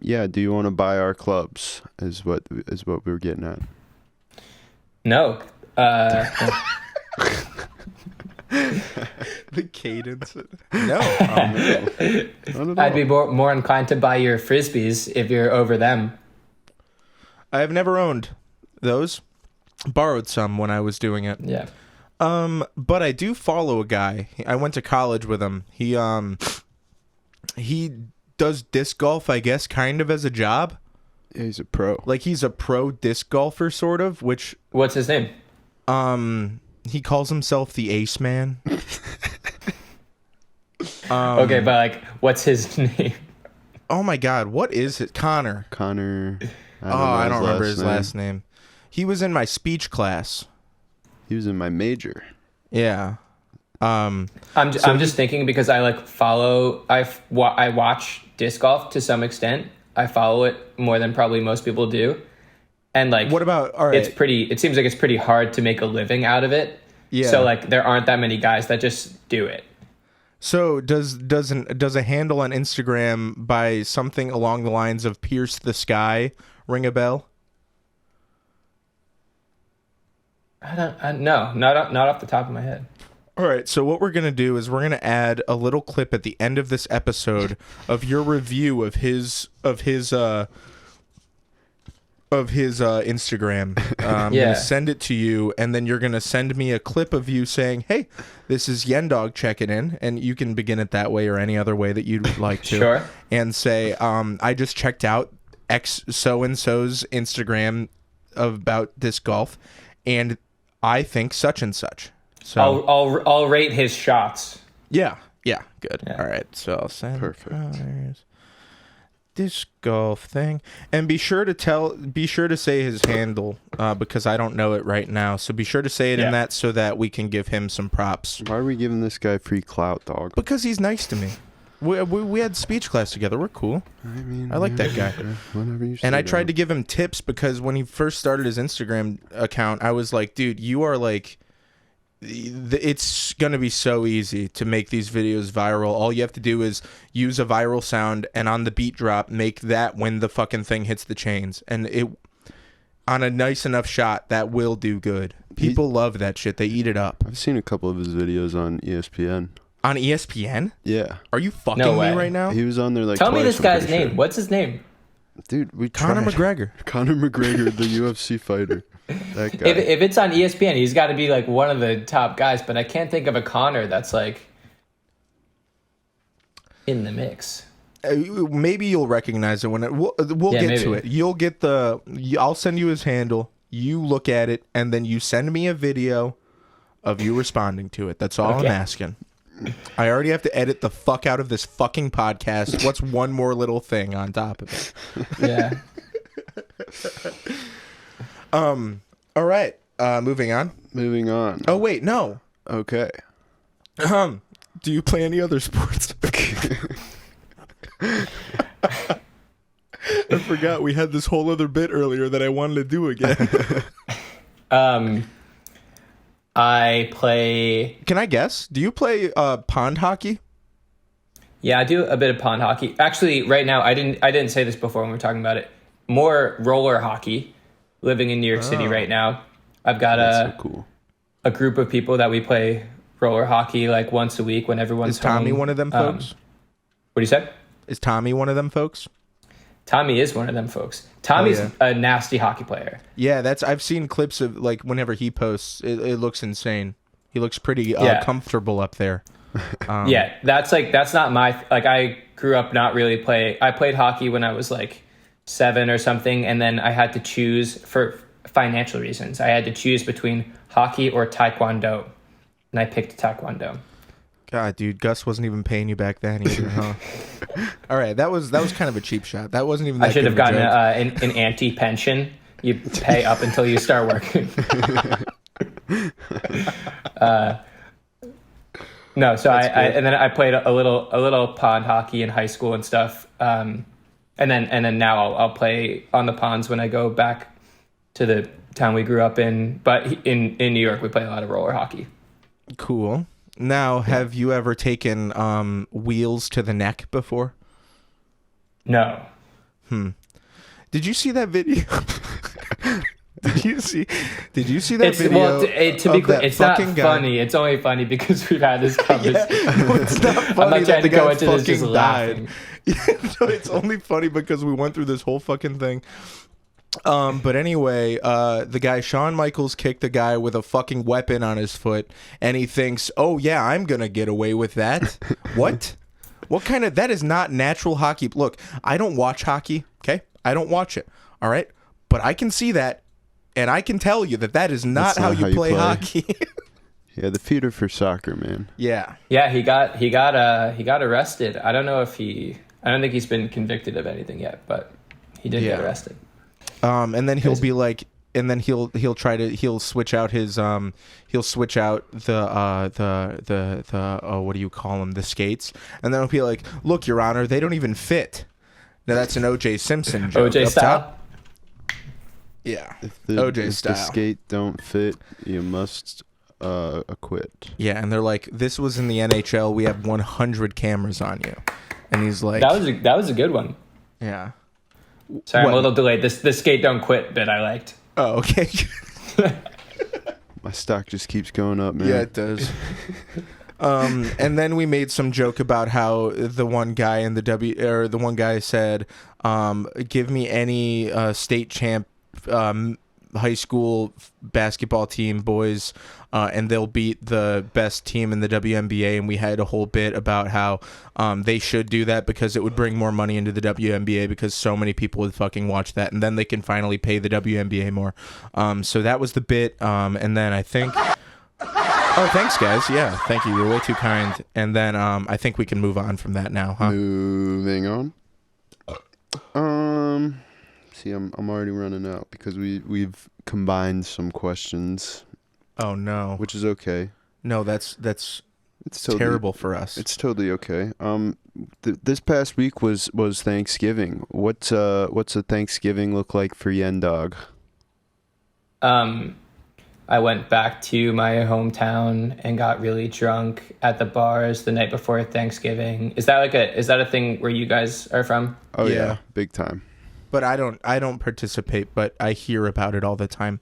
Yeah. Do you want to buy our clubs? Is what we were getting at. No. The cadence. No. Not at I'd be all. more inclined to buy your frisbees if you're over them. I have never owned those. Borrowed some when I was doing it. Yeah. But I do follow a guy. I went to college with him. He does disc golf, I guess, kind of as a job. Yeah, he's a pro. Like he's a pro disc golfer, sort of. Which What's his name? he calls himself the Ace Man. Okay, but like, what's his name? Oh my God, what is it? Connor. Connor. I don't remember his last name. He was in my speech class. He was in my major. Yeah. I'm just thinking because I like follow. I watch disc golf to some extent. I follow it more than probably most people do, and like, What about? All right. It seems like it's pretty hard to make a living out of it. Yeah. So like, there aren't that many guys that just do it. So does a handle on Instagram by something along the lines of "Pierce the Sky" ring a bell? No, not off the top of my head. All right, so what we're gonna do is we're gonna add a little clip at the end of this episode of your review of his Instagram. I'm Yeah. gonna send it to you, and then you're gonna send me a clip of you saying, "Hey, this is Yendawg checking in," and you can begin it that way or any other way that you'd like to. Sure. And say, "I just checked out X so and so's Instagram about disc golf, and I think such and such." So I'll rate his shots. yeah, good. Yeah. All right, so I'll send Perfect. Disc golf thing, and be sure to say his handle because I don't know it right now. So be sure to say it in that so that we can give him some props. Why are we giving this guy free clout, dog? Because he's nice to me. We had speech class together. We're cool. I like that guy. Whatever you say. And I tried to give him tips because when he first started his Instagram account, I was like, dude, you are like, it's going to be so easy to make these videos viral. All you have to do is use a viral sound and on the beat drop, make that when the fucking thing hits the chains. And it, on a nice enough shot, that will do good. People love that shit. They eat it up. I've seen a couple of his videos on ESPN. On ESPN? Yeah. Are you fucking No me way. right now? He was on there like Tell me twice, this I'm guy's pretty name. sure. What's his name? Dude, we Conor tried. McGregor. Conor McGregor, the UFC fighter. That guy. If it's on ESPN, he's got to be like one of the top guys. But I can't think of a Connor that's like in the mix. Maybe you'll recognize it when we'll get to maybe. it. I'll send you his handle. You look at it, and then you send me a video of you responding to it. That's all I'm Okay. asking. I already have to edit the fuck out of this fucking podcast. What's one more little thing on top of it? Yeah. All right. Moving on. Moving on. Oh wait, no. Okay. Do you play any other sports? I forgot we had this whole other bit earlier that I wanted to do again. I play. Can I guess? Do you play pond hockey? Yeah, I do a bit of pond hockey. Actually, right now, I didn't say this before when we were talking about it. More roller hockey. Living in New York City right now, I've got That's so cool. a group of people that we play roller hockey like once a week when everyone's Is Tommy home. one of them folks? What do you say? Is Tommy one of them folks? Tommy is one of them folks. Tommy's yeah. a nasty hockey player. Yeah, I've seen clips of like whenever he posts, it looks insane. He looks pretty Yeah. comfortable up there. Yeah, that's not my like. I grew up not really play. I played hockey when I was like 7 or something, and then I had to choose for financial reasons. I had to choose between hockey or taekwondo, and I picked taekwondo. God, dude, Gus wasn't even paying you back then either, huh? All right, that was kind of a cheap shot. That wasn't even. That I should good have of a gotten joke. an anti-pension. You pay up until you start working. No, so I and then I played a little pond hockey in high school and stuff. And then now I'll play on the ponds when I go back to the town we grew up in. But in New York, we play a lot of roller hockey. Cool. Now, have you ever taken wheels to the neck before? No. Did you see that video? Did you see that video? Well, to be of clear, that it's not fucking guy? funny. It's only funny because we've had this conversation. No, it's not funny I'm not that trying the to go guy into this just fucking laughing. died. No, it's only funny because we went through this whole fucking thing. But anyway, the guy Shawn Michaels kicked a guy with a fucking weapon on his foot, and he thinks, "Oh yeah, I'm gonna get away with that." What? What kind of? That is not natural hockey. Look, I don't watch hockey. Okay, I don't watch it. All right, but I can see that, and I can tell you that is not, how you play hockey. Yeah, the feet are for soccer, man. Yeah. Yeah, he got arrested. I don't think he's been convicted of anything yet, but he did get Yeah. arrested. And then he'll be like, and then he'll switch out his the what do you call them, the skates, and then he'll be like, "Look, Your Honor, they don't even fit." Now that's an O.J. Simpson joke. OJ up style. top. Yeah. If OJ if style. the skate don't fit, you must acquit. Yeah, and they're like, "This was in the NHL. We have 100 cameras on you," and he's like, That was a good one. "Yeah." Sorry, I'm What? a little delayed. The skate don't quit bit I liked. Oh, okay. My stock just keeps going up, man. Yeah, it does. And then we made some joke about how the one guy in the one guy said, "Give me any state champ high school basketball team, boys, and they'll beat the best team in the WNBA." And we had a whole bit about how they should do that because it would bring more money into the WNBA because so many people would fucking watch that, and then they can finally pay the WNBA more. So that was the bit. And then I think. Oh, thanks, guys. Yeah, thank you. You're way too kind. And then I think we can move on from that now, huh? Moving on. See, I'm already running out because we've combined some questions, Oh no. which is okay. No, that's It's totally, terrible for us. It's totally okay. This past week was Thanksgiving. What's a Thanksgiving look like for Yendawg? I went back to my hometown and got really drunk at the bars the night before Thanksgiving. Is that a thing where you guys are from? Oh Yeah. yeah, big time. But I don't participate, but I hear about it all the time.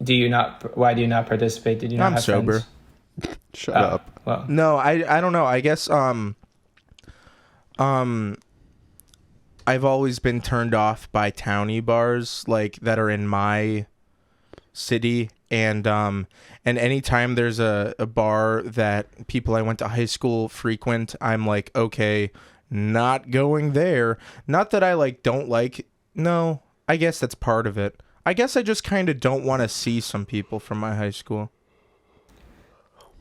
Do you not? Why do you not participate? Did you not I'm have sober. friends? Shut up. Well, No, I don't know. I guess I've always been turned off by towny bars like that are in my city, and anytime there's a bar that people I went to high school frequent, I'm like, okay, not going there. Not that I don't like. No, I guess that's part of it. I guess I just kind of don't want to see some people from my high school.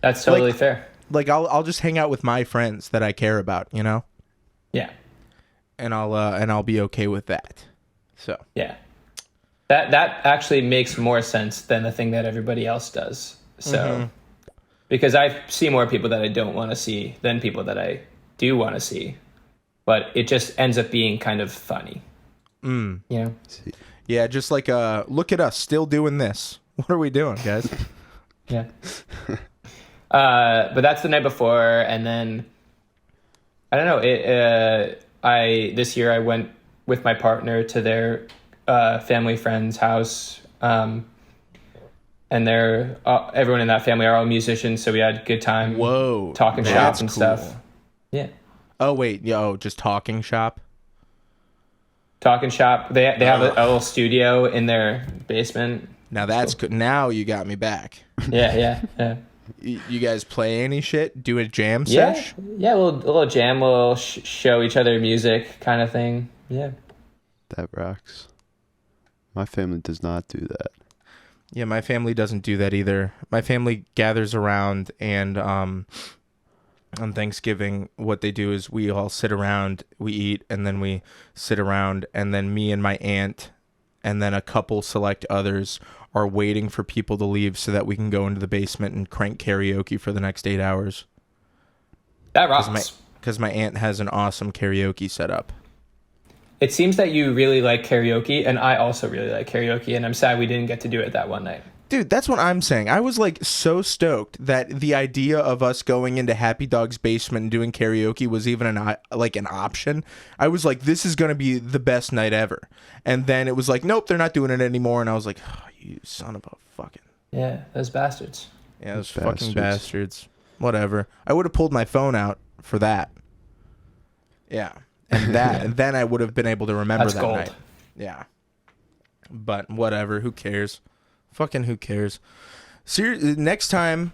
that's totally fair. Like I'll just hang out with my friends that I care about, you know? Yeah, And I'll be okay with that. So, yeah. That actually makes more sense than the thing that everybody else does. So, because I see more people that I don't want to see than people that I do want to see, but it just ends up being kind of funny. You know? yeah, just like look at us still doing this. What are we doing, guys? Yeah. But that's the night before, and then I don't know. This year I went with my partner to their family friend's house, and everyone in that family are all musicians, so we had a good time. Whoa, talking shop that's and cool. stuff. Yeah, Oh wait, just talking shop. talking shop. They have a little studio in their basement. Now that's good. Now you got me back. Yeah. You guys play any shit? Do a jam Yeah, sesh? yeah, a little jam, a little show each other music kind of thing. Yeah. That rocks. My family does not do that. Yeah, my family doesn't do that either. My family gathers around, and on Thanksgiving, what they do is we all sit around, we eat, and then we sit around, and then me and my aunt, and then a couple select others are waiting for people to leave so that we can go into the basement and crank karaoke for the next 8 hours. That rocks. Because my aunt has an awesome karaoke setup. It seems that you really like karaoke, and I also really like karaoke, and I'm sad we didn't get to do it that one night. Dude, that's what I'm saying. I was so stoked that the idea of us going into Happy Dog's basement and doing karaoke was even an option. I was like, this is going to be the best night ever. And then it was like, nope, they're not doing it anymore. And I was like, oh, you son of a fucking... Yeah, those bastards. Yeah, those fucking bastards. Whatever. I would have pulled my phone out for that. Yeah. And and then I would have been able to remember That's that gold. night. Yeah. But whatever, who cares? Fucking who cares? Next time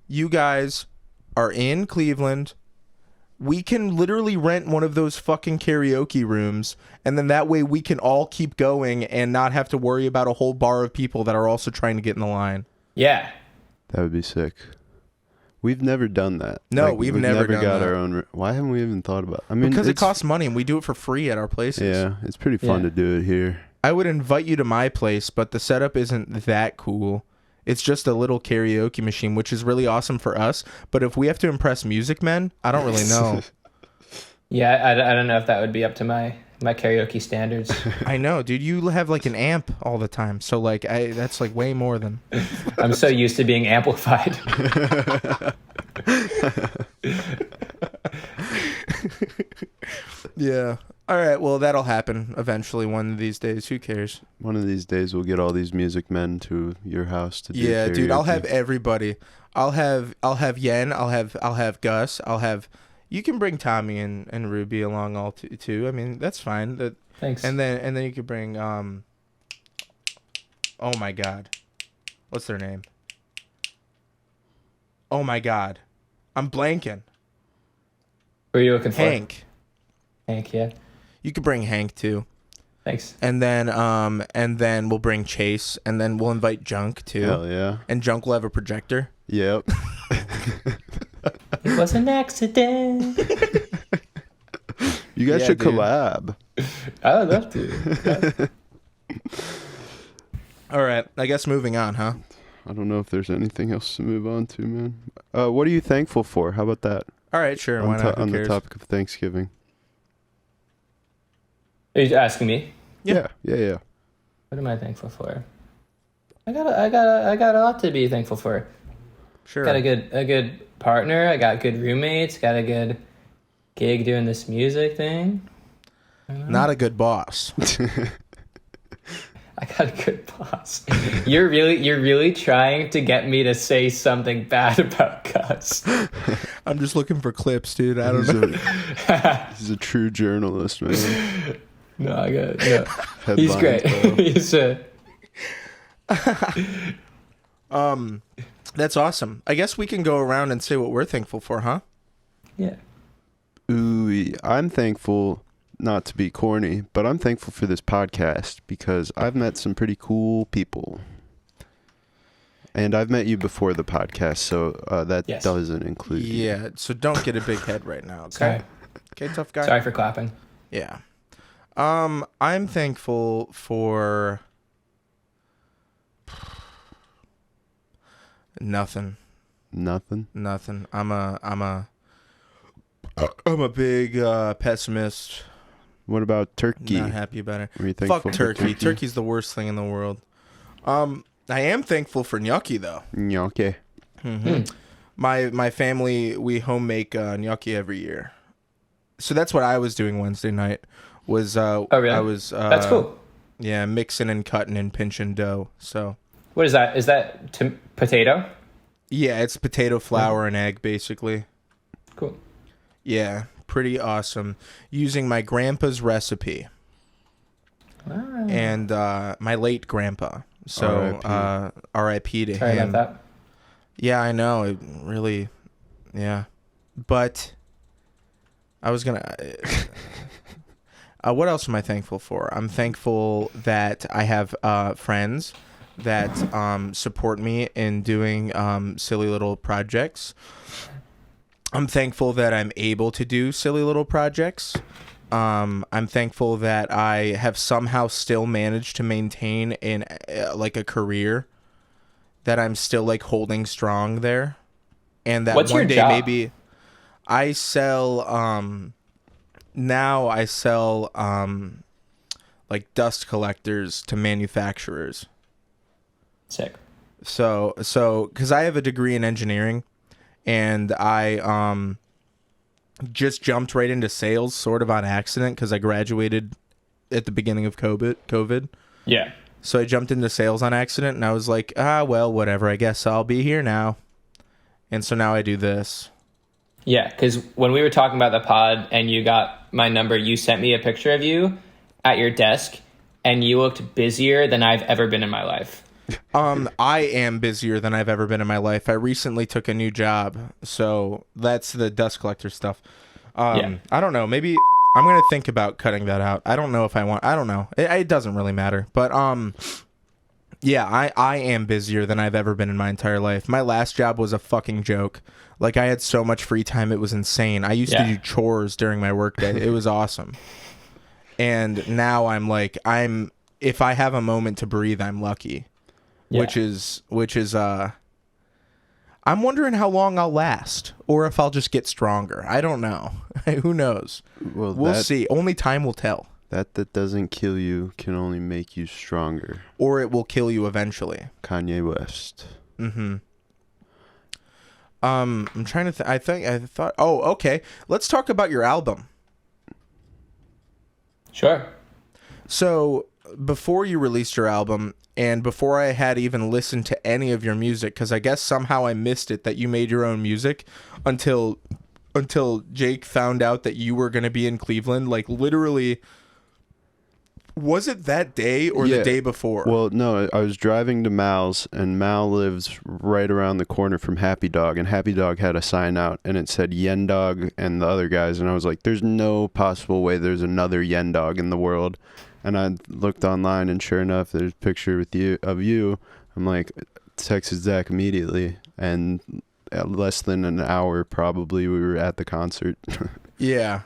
you guys are in Cleveland, we can literally rent one of those fucking karaoke rooms, and then that way we can all keep going and not have to worry about a whole bar of people that are also trying to get in the line. Yeah. That would be sick. We've never done that. No, we've never done got that. our own. Why haven't we even thought about it? I mean, Because it costs money and we do it for free at our places. Yeah, it's pretty fun to do it here. I would invite you to my place, but the setup isn't that cool. It's just a little karaoke machine, which is really awesome for us. But if we have to impress music men, I don't really know. Yeah, I don't know if that would be up to my karaoke standards. I know, dude. You have an amp all the time, so that's way more than. I'm so used to being amplified. Yeah. All right. Well, that'll happen eventually. One of these days. Who cares? One of these days, we'll get all these music men to your house to do Yeah, karaoke. dude. I'll have everybody. I'll have Yen. I'll have Gus. You can bring Tommy and Ruby along all too. I mean, that's fine. Thanks. And then you could bring oh my god, what's their name? Oh my god, I'm blanking. Who are you looking for? Hank. Hank, yeah. You could bring Hank too. Thanks. And then we'll bring Chase, and then we'll invite Junk too. Hell yeah. And Junk will have a projector. Yep. It was an accident. You guys Yeah, should dude. collab. I would love to. All right, I guess moving on, huh? I don't know if there's anything else to move on to, man. What are you thankful for? How about that? All right, sure. Why not? Who On the cares? topic of Thanksgiving. Are you asking me? Yeah. What am I thankful for? I got a lot to be thankful for. Sure. Got a good partner. I got good roommates. Got a good gig doing this music thing. Not a good boss. I got a good boss. You're really trying to get me to say something bad about Gus. I'm just looking for clips, dude. I don't know. He's a true journalist, man. No, I got no. Headlines, He's great. bro. He's That's awesome. I guess we can go around and say what we're thankful for, huh? yeah. Ooh, I'm thankful, not to be corny, but I'm thankful for this podcast because I've met some pretty cool people. And I've met you before the podcast, so that Yes. doesn't include you. Yeah. So don't get a big head right now. Okay. Sorry. Okay, tough guy. Sorry for clapping. Yeah. I'm thankful for nothing. Nothing? I'm a big pessimist. What about turkey? Not happy about it. Were you thankful Fuck for turkey. Turkey's the worst thing in the world. I am thankful for gnocchi though. Gnocchi. My family, we home make gnocchi every year. So that's what I was doing Wednesday night. Was Oh, really? I was That's cool. Yeah, mixing and cutting and pinching dough. So What is that? Is that potato? yeah, it's potato flour and egg basically. Cool. Yeah, pretty awesome. Using my grandpa's recipe Ah. and my late grandpa. So R.I.P. to Sorry him. about that. Yeah, I know. It really, yeah. But I was going to... what else am I thankful for? I'm thankful that I have friends that support me in doing silly little projects. I'm thankful that I'm able to do silly little projects. I'm thankful that I have somehow still managed to maintain like a career that I'm still like holding strong there, and that What's one your day job? maybe I sell. Now I sell like dust collectors to manufacturers. Sick. So because I have a degree in engineering, and I just jumped right into sales sort of on accident because I graduated at the beginning of COVID. Yeah. So I jumped into sales on accident, and I was like, well, whatever. I guess I'll be here now. And so now I do this. Yeah, because when we were talking about the pod and you got my number, you sent me a picture of you at your desk, and you looked busier than I've ever been in my life. I am busier than I've ever been in my life. I recently took a new job, so that's the dust collector stuff. Yeah. I don't know. Maybe I'm gonna think about cutting that out. I don't know if I want. I don't know. It doesn't really matter. But yeah, I am busier than I've ever been in my entire life. My last job was a fucking joke. Like I had so much free time, it was insane. I used to do chores during my workday. It was awesome. And now I'm like, if I have a moment to breathe, I'm lucky. Yeah. Which is I'm wondering how long I'll last, or if I'll just get stronger. I don't know. Who knows? Well, We'll see. Only time will tell. That doesn't kill you can only make you stronger. Or it will kill you eventually. Kanye West. Mm-hmm. I'm trying to I thought oh, okay. Let's talk about your album. Sure. So, before you released your album, and before I had even listened to any of your music, because I guess somehow I missed it that you made your own music until Jake found out that you were going to be in Cleveland. Like, literally, was it that day or the day before? Well, no, I was driving to Mal's, and Mal lives right around the corner from Happy Dog, and Happy Dog had a sign out, and it said Yendawg and the other guys, and I was like, there's no possible way there's another Yendawg in the world. And I looked online, and sure enough, there's a picture of you. I'm like, texted Zach immediately, and at less than an hour, probably, we were at the concert. Yeah.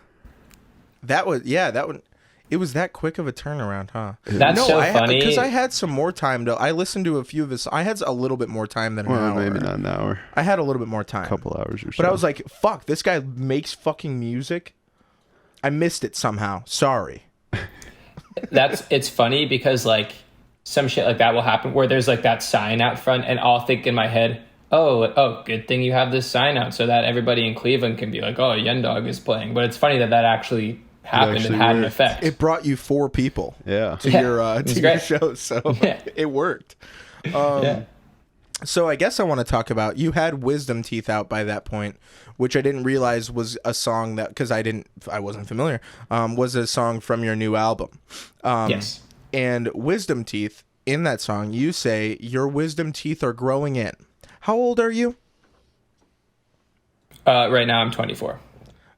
It was that quick of a turnaround, huh? That's so funny. Because I had some more time to. I listened to a few of his. I had a little bit more time than an hour. Maybe not an hour. I had a little bit more time. A couple hours or so. But I was like, fuck, this guy makes fucking music. I missed it somehow. Sorry. It's funny because like some shit like that will happen where there's like that sign out front, and I'll think in my head, oh, good thing you have this sign out so that everybody in Cleveland can be like, oh, Yendawg is playing. But it's funny that actually happened and had an effect. It brought you 4 people to your show, so it worked. So I guess I want to talk about, you had Wisdom Teeth out by that point, which I didn't realize was a song that, because I wasn't familiar, was a song from your new album. Yes. And Wisdom Teeth, in that song, you say your wisdom teeth are growing in. How old are you? Right now I'm 24.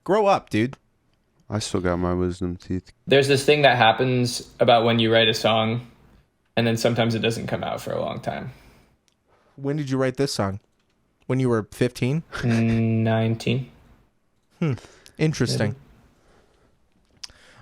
Grow up, dude. I still got my wisdom teeth. There's this thing that happens about when you write a song, and then sometimes it doesn't come out for a long time. When did you write this song? When you were 15? 19. Interesting.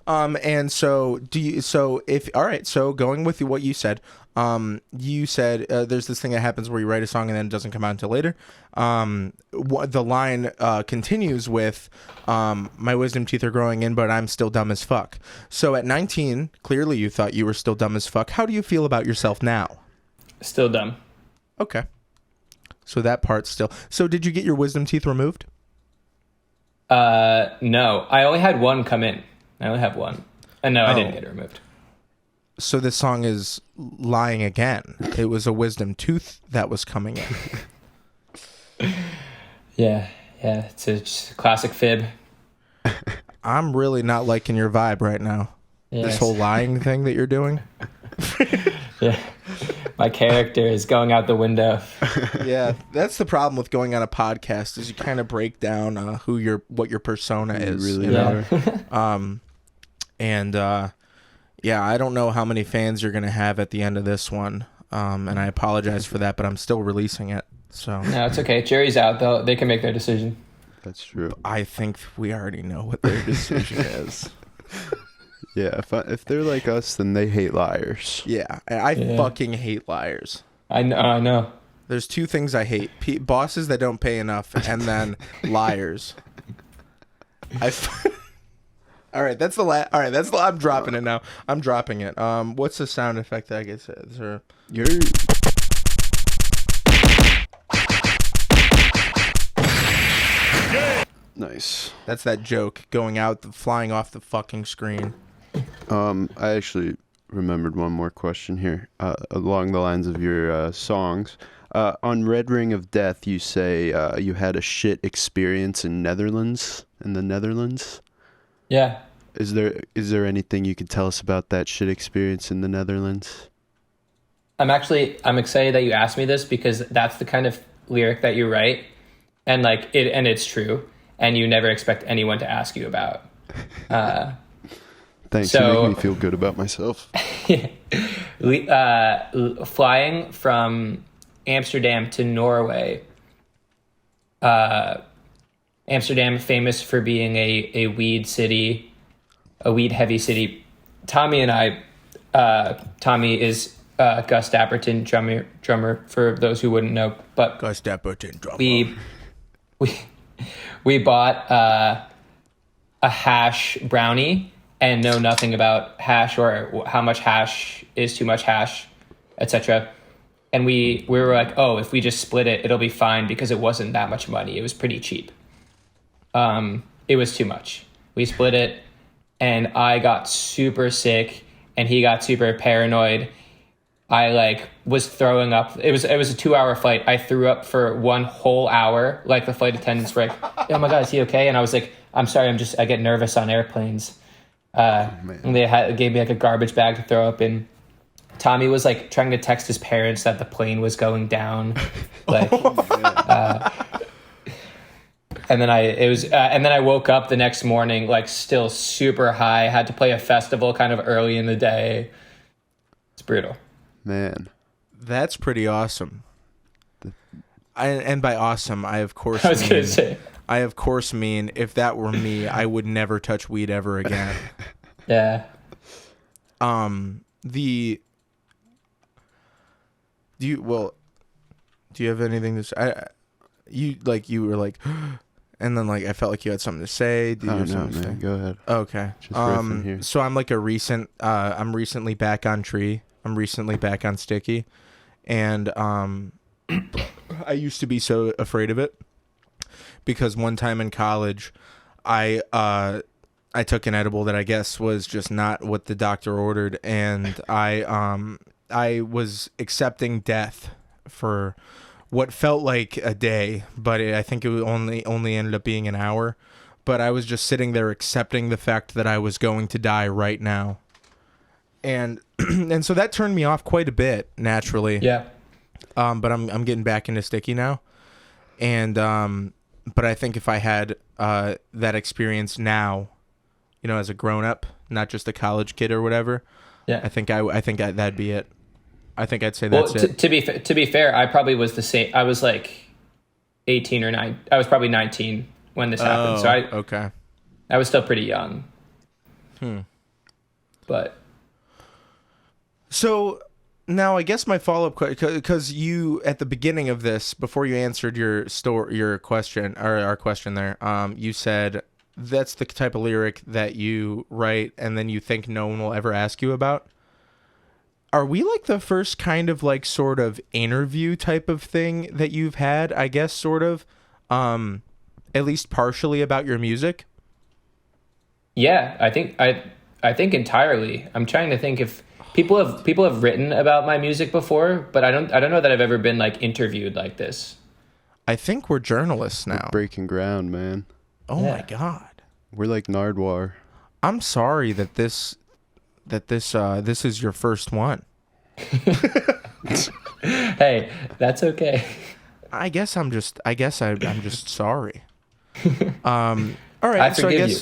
And so so going with what you said, there's this thing that happens where you write a song and then it doesn't come out until later. The line continues with, my wisdom teeth are growing in, but I'm still dumb as fuck. So at 19, clearly you thought you were still dumb as fuck. How do you feel about yourself now? Still dumb. Okay. So that part's still. So did you get your wisdom teeth removed? No. I only had one come in. I only have one. And no, I didn't get it removed. So this song is lying again. It was a wisdom tooth that was coming in. Yeah. It's a classic fib. I'm really not liking your vibe right now. Yes. This whole lying thing that you're doing. Yeah. My character is going out the window. Yeah, that's the problem with going on a podcast, is you kind of break down what your persona is. Really you know? I don't know how many fans you're gonna have at the end of this one, and I apologize for that, but I'm still releasing it. So no, it's okay. Jury's out. They can make their decision. That's true. I think we already know what their decision is. Yeah, if they're like us, then they hate liars. Yeah, I fucking hate liars. I know. There's 2 things I hate: bosses that don't pay enough, and then liars. All right, that's the last. All right, I'm dropping it now. I'm dropping it. What's the sound effect that I get? Nice. That's that joke going out, flying off the fucking screen. I actually remembered one more question here, along the lines of your songs. On Red Ring of Death, you say you had a shit experience in the Netherlands. Yeah. Is there anything you could tell us about that shit experience in the Netherlands? I'm excited that you asked me this, because that's the kind of lyric that you write, and it's true, and you never expect anyone to ask you about. Thanks. You make me feel good about myself. Flying from Amsterdam to Norway. Amsterdam, famous for being a weed city, a weed heavy city. Tommy and I, Tommy is Gus Dapperton, drummer for those who wouldn't know. But Gus Dapperton, drummer. We bought a hash brownie and know nothing about hash or how much hash is too much hash, etc. And we were like, oh, if we just split it, it'll be fine, because it wasn't that much money. It was pretty cheap. It was too much. We split it, and I got super sick, and he got super paranoid. I was throwing up. It was a 2-hour flight. I threw up for 1 whole hour. The flight attendants were like, "Oh my God, is he okay?" And I was like, "I'm sorry, I get nervous on airplanes." And they gave me a garbage bag to throw up in. Tommy was trying to text his parents that the plane was going down. And then I woke up the next morning like still super high. Had to play a festival kind of early in the day. It's brutal. Man. That's pretty awesome. And by awesome, I of course mean if that were me, I would never touch weed ever again. Yeah. Do you have anything to say? You were like, and then like I felt like you had something to say. Oh no, man, go ahead. Okay. Just riffing here. So I'm like I'm recently back on Tree. I'm recently back on Sticky, and I used to be so afraid of it because one time in college, I took an edible that I guess was just not what the doctor ordered, and I was accepting death for what felt like a day, but I think it only ended up being an hour. But I was just sitting there accepting the fact that I was going to die right now, and and so that turned me off quite a bit naturally. Yeah. But I'm getting back into Sticky now, and but I think if I had that experience now, as a grown up, not just a college kid or whatever, yeah, I think that'd be it. I think I'd say that's it. To be fair, I probably was the same. I was like 18 or 9. I was probably 19 when this happened. So okay. I was still pretty young. But so now I guess my follow-up question, because you at the beginning of this, before you answered your question or our question there, you said that's the type of lyric that you write and then you think no one will ever ask you about. Are we like the first kind of like sort of interview type of thing that you've had, I guess, sort of, at least partially about your music? Yeah, I think entirely. I'm trying to think if people have written about my music before, but I don't know that I've ever been like interviewed like this. I think we're journalists now. We're breaking ground, man. Oh Yeah. my God. We're like Nardwar. I'm sorry that this is your first one. Hey, that's okay. I guess I'm just sorry. All right. I So forgive you.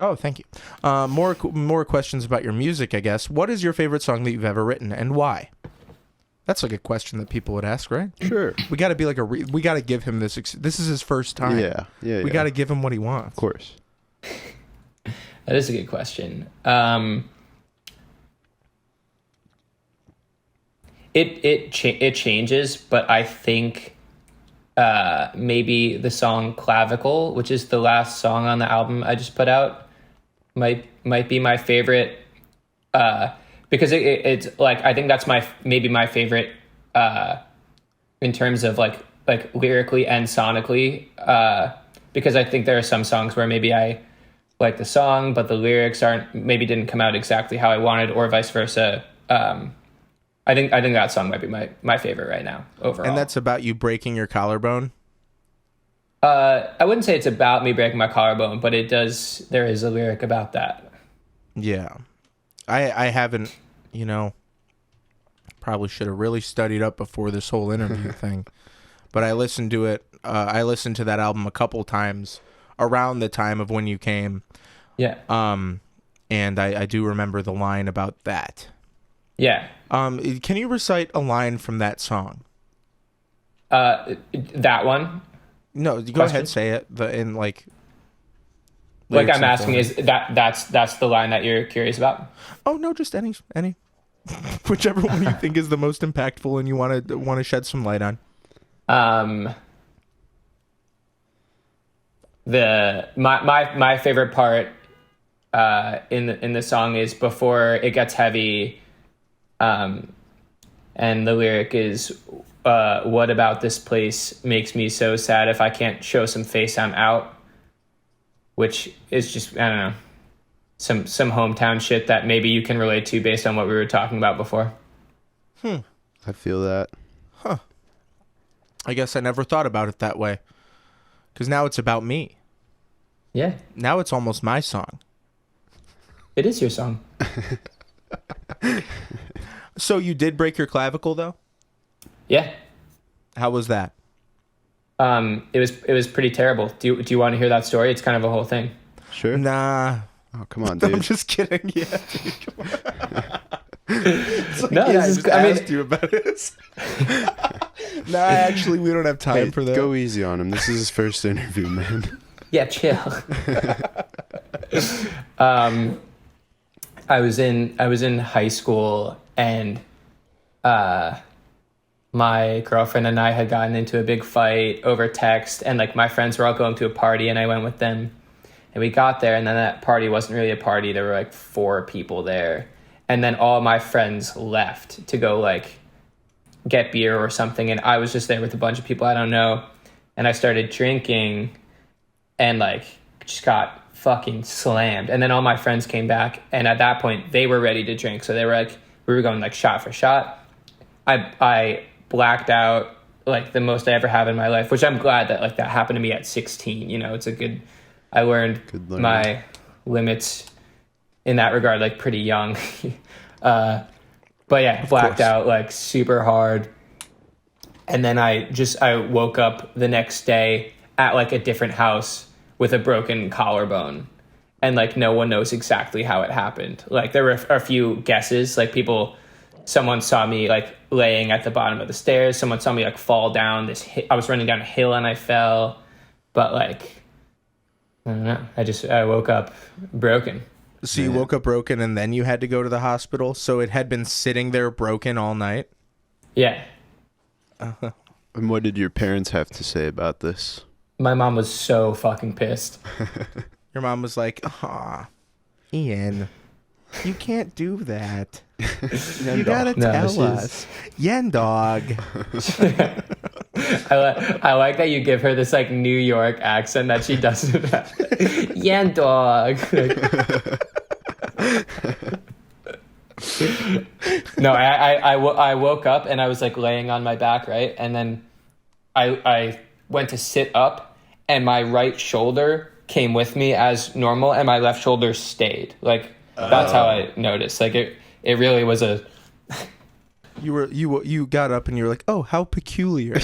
Oh, thank you. More questions about your music, I guess. What is your favorite song that you've ever written and why? That's like a question that people would ask, right? Sure. We got to be like we got to give him this. This is his first time. Yeah. We got to give him what he wants. Of course. That is a good question. It changes, but I think maybe the song Clavicle, which is the last song on the album I just put out, might be my favorite, because it's like I think that's maybe my favorite in terms of like lyrically and sonically, because I think there are some songs where maybe I like the song but the lyrics maybe didn't come out exactly how I wanted, or vice versa. I think that song might be my favorite right now overall. And that's about you breaking your collarbone? I wouldn't say it's about me breaking my collarbone, but there is a lyric about that. Yeah. I haven't, probably should have really studied up before this whole interview thing. But I listened to it. I listened to that album a couple times around the time of when you came. Yeah. And I do remember the line about that. Yeah. Can you recite a line from that song? That one? No, you go ahead, say it. Like lyrics I'm asking, is that's the line that you're curious about? Oh no, just any, whichever one you think is the most impactful and you want to shed some light on. My favorite part in the song is before it gets heavy, and the lyric is, what about this place makes me so sad? If I can't show some face, I'm out. Which is just, I don't know, some hometown shit that maybe you can relate to based on what we were talking about before. I feel that. Huh. I guess I never thought about it that way. Because now it's about me. Yeah. Now it's almost my song. It is your song. So you did break your clavicle, though? Yeah. How was that? It was pretty terrible. Do you want to hear that story? It's kind of a whole thing. Sure. Nah. Oh, come on, dude. I'm just kidding. Yeah, dude, come on. It's like, No, yeah, this is- I I mean- asked you about this. Nah, actually, we don't have time Hey, for that. go easy on him. This is his first interview, man. Yeah, chill. I was in high school, and my girlfriend and I had gotten into a big fight over text, and like my friends were all going to a party, and I went with them, and we got there, and then that party wasn't really a party. There were like 4 people there, and then all my friends left to go like get beer or something, and I was just there with a bunch of people I don't know, and I started drinking, and like just got fucking slammed. And then all my friends came back, and at that point they were ready to drink, so they were like, we were going like shot for shot. I blacked out like the most I ever have in my life, which I'm glad that like that happened to me at 16. You know, it's a good, I learned my limits in that regard like pretty young. But yeah, blacked out like super hard. And then I woke up the next day at like a different house with a broken collarbone, and like no one knows exactly how it happened. Like there were a few guesses, like someone saw me like laying at the bottom of the stairs. Someone saw me like fall down I was running down a hill and I fell, but like, I don't know. I woke up broken. So you woke up broken, and then you had to go to the hospital. So it had been sitting there broken all night. Yeah. And what did your parents have to say about this? My mom was so fucking pissed. Your mom was like, Ian, you can't do that. You gotta tell us. Yendawg. I like that you give her this like New York accent that she doesn't have. Yendawg. No, I woke up and I was like laying on my back, right? And then I went to sit up, and my right shoulder came with me as normal, and my left shoulder stayed. Like that's how I noticed. Like it really was a. You got up and you were like, oh, how peculiar.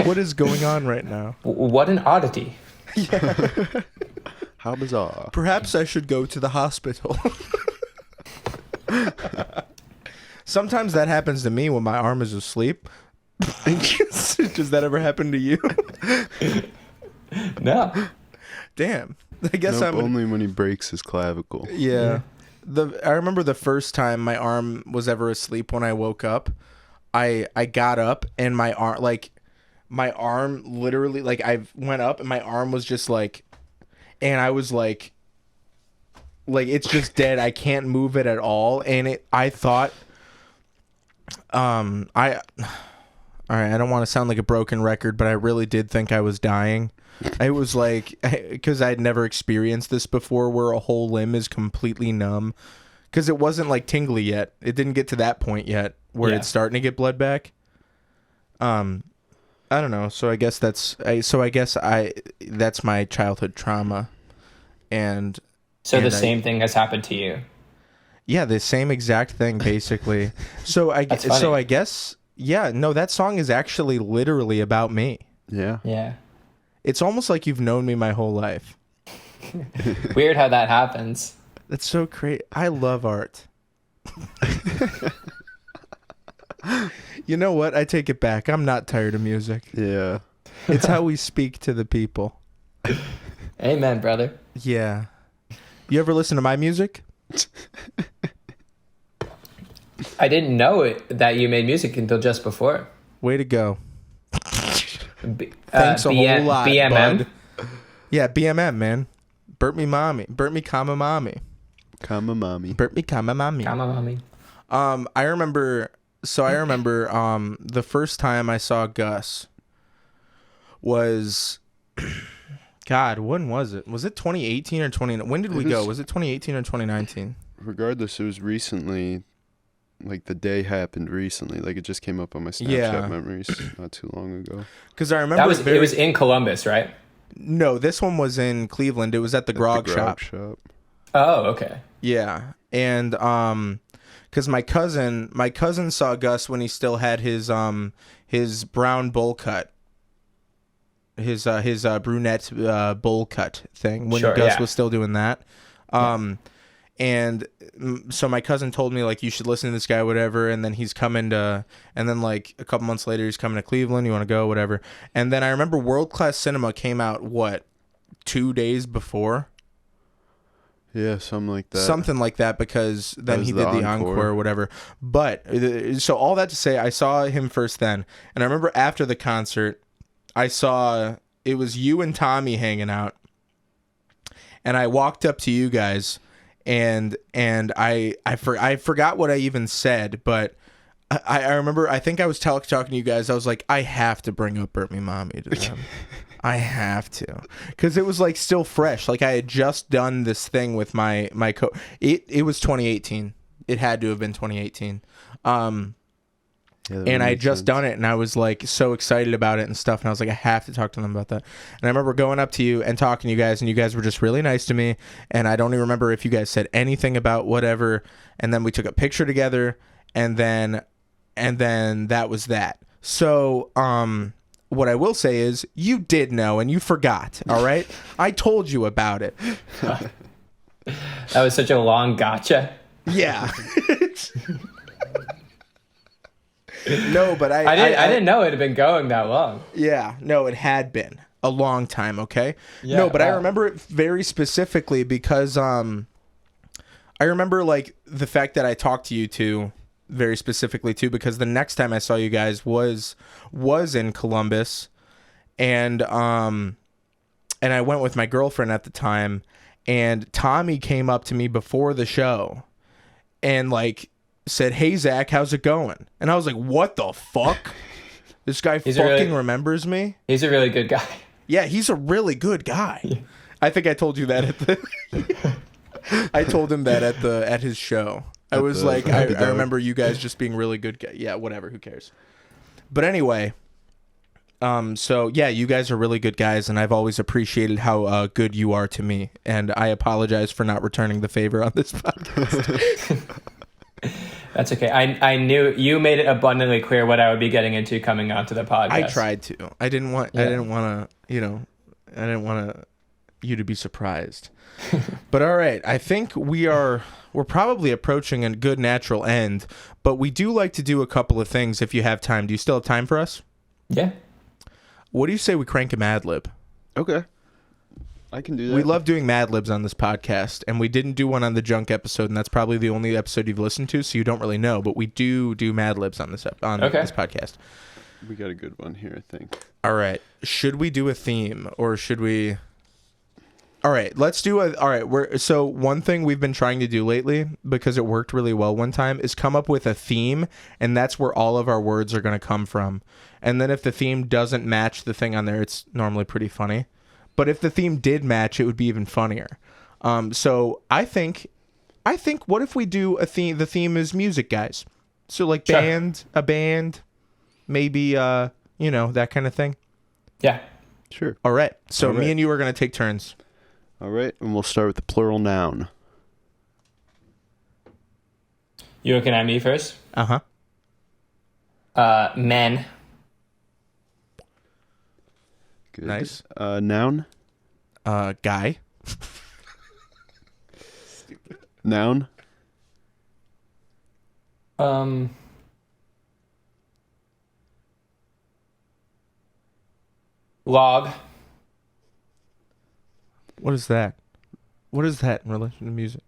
What is going on right now? What an oddity. How bizarre. Perhaps I should go to the hospital. Sometimes that happens to me when my arm is asleep. Does that ever happen to you? No. Damn. I guess Nope, I'm only when he breaks his clavicle. Yeah. I remember the first time my arm was ever asleep when I woke up. I got up and my arm literally, like, I went up and my arm was just like, and I was like it's just dead. I can't move it at all. And I thought, all right, I don't want to sound like a broken record, but I really did think I was dying. I was like, because I'd never experienced this before, where a whole limb is completely numb, because it wasn't like tingly yet. It didn't get to that point yet where it's starting to get blood back. I don't know. So I guess that's my childhood trauma, and the same thing has happened to you. Yeah, the same exact thing basically. So I guess no, that song is actually literally about me. Yeah. Yeah. It's almost like you've known me my whole life. Weird how that happens. That's so crazy. I love art. You know what? I take it back. I'm not tired of music. Yeah. It's how we speak to the people. Amen, brother. Yeah. You ever listen to my music? I didn't know that you made music until just before. Way to go. Thanks a whole lot, BMM? bud. Yeah, BMM, man. Burt me comma mommy. Comma mommy. Burt me comma mommy. Comma mommy. I remember the first time I saw Gus was, God, when was it? Was it 2018 or 20? When did we go? Was it 2018 or 2019? Regardless, it was recently. Like the day happened recently. Like it just came up on my Snapchat memories not too long ago. Because I remember it was in Columbus, right? No, this one was in Cleveland. It was at the Grog Shop. Oh, okay. Yeah, and because my cousin saw Gus when he still had his brown bowl cut, his brunette bowl cut thing when Sure, Gus yeah. was still doing that. And so my cousin told me like you should listen to this guy, whatever. And then he's coming to, and then like a couple months later he's coming to Cleveland. You want to go, whatever. And then I remember World Class Cinema came out 2 days before. Yeah, something like that. Something like that, because then was he the did the encore or whatever. But so all that to say, I saw him first then, and I remember after the concert, I saw it was you and Tommy hanging out, and I walked up to you guys, and I forgot what I even said, but I remember I think I was talking to you guys. I was like, I have to bring up Burnt Me Mommy to them. I have to, because it was like still fresh. Like I had just done this thing with my It was 2018. It had to have been 2018. And I had just done it, and I was like so excited about it and stuff. And I was like, I have to talk to them about that. And I remember going up to you and talking to you guys, and you guys were just really nice to me. And I don't even remember if you guys said anything about whatever. And then we took a picture together, and then that was that. So, what I will say is you did know and you forgot, all right? I told you about it. That was such a long gotcha. Yeah. No, but I didn't know it had been going that long. Yeah, no, it had been a long time, okay? Yeah, no, but I wow. remember it very specifically because I remember like the fact that I talked to you two very specifically too, because the next time I saw you guys was in Columbus, and I went with my girlfriend at the time, and Tommy came up to me before the show and like said, "Hey Zach, how's it going?" And I was like, "What the fuck? This guy fucking remembers me?" He's a really good guy. Yeah, he's a really good guy. Yeah. I think I told you that at the I told him that at his show. I was like, I remember you guys just being really good guys. Yeah, whatever, who cares? But anyway, so yeah, you guys are really good guys, and I've always appreciated how good you are to me, and I apologize for not returning the favor on this podcast. That's okay. I knew you made it abundantly clear what I would be getting into coming onto the podcast. I tried to. I didn't want to, you to be surprised. But all right, I think we're probably approaching a good natural end, but we do like to do a couple of things if you have time. Do you still have time for us? Yeah. What do you say we crank a Mad Lib? Okay. I can do that. We love doing Mad Libs on this podcast, and we didn't do one on the junk episode, and that's probably the only episode you've listened to, so you don't really know, but we do Mad Libs on this this podcast. We got a good one here, I think. All right. Should we do a theme, or should we... All right, let's do so one thing we've been trying to do lately, because it worked really well one time, is come up with a theme, and that's where all of our words are going to come from. And then if the theme doesn't match the thing on there, it's normally pretty funny. But if the theme did match, it would be even funnier. So I think what if we do a theme? The theme is music, guys. So like Sure. a band, maybe that kind of thing. Yeah. Sure. All right. So All right. me and you are going to take turns. All right, and we'll start with the plural noun. You looking at me first? Uh-huh. Men. Good. Nice. Noun. Guy. Noun. Log. What is that? What is that in relation to music?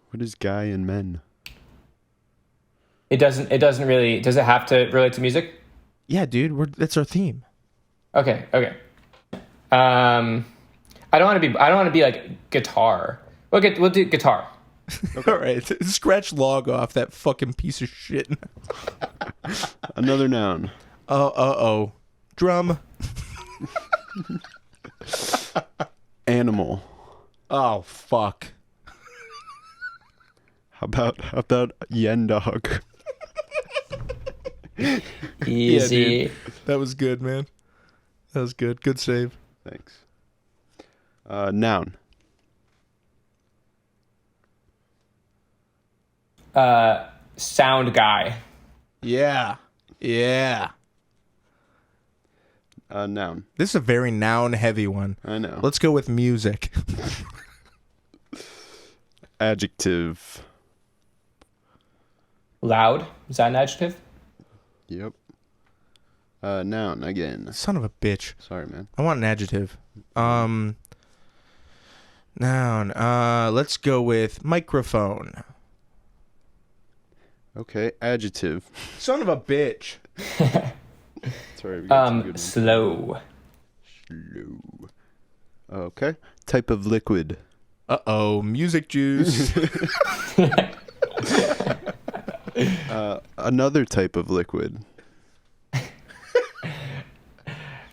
What is guy and men? It doesn't really, does it have to relate to music? Yeah, dude, that's our theme. Okay. I don't want to be like guitar. We'll do guitar. All right, scratch log off that fucking piece of shit. Another noun. Oh. Drum. Animal. Oh, fuck. How about Yendawg? Easy. Yeah, dude. That was good, man. That was good. Good save. Thanks. Noun. Sound guy. Yeah. Noun. This is a very noun-heavy one. I know. Let's go with music. Adjective. Loud. Is that an adjective? Yep. Noun again. Son of a bitch. Sorry, man. I want an adjective. Noun. Let's go with microphone. Okay, adjective. Son of a bitch. Sorry, we got some good ones. Slow. Slow. Okay. Type of liquid. Uh-oh, music juice. Another type of liquid.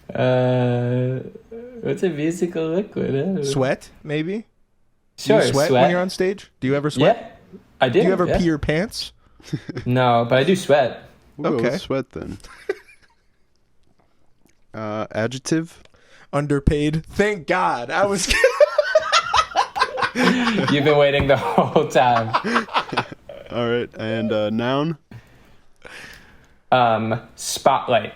What's a musical liquid? Sweat, maybe? Sure, Do you sweat when you're on stage? Do you ever sweat? Yeah, I do. Do you ever yeah. pee your pants? No, but I do sweat. We'll go Okay. with sweat then. Adjective. Underpaid. Thank God. I was You've been waiting the whole time. All right, and noun. Spotlight.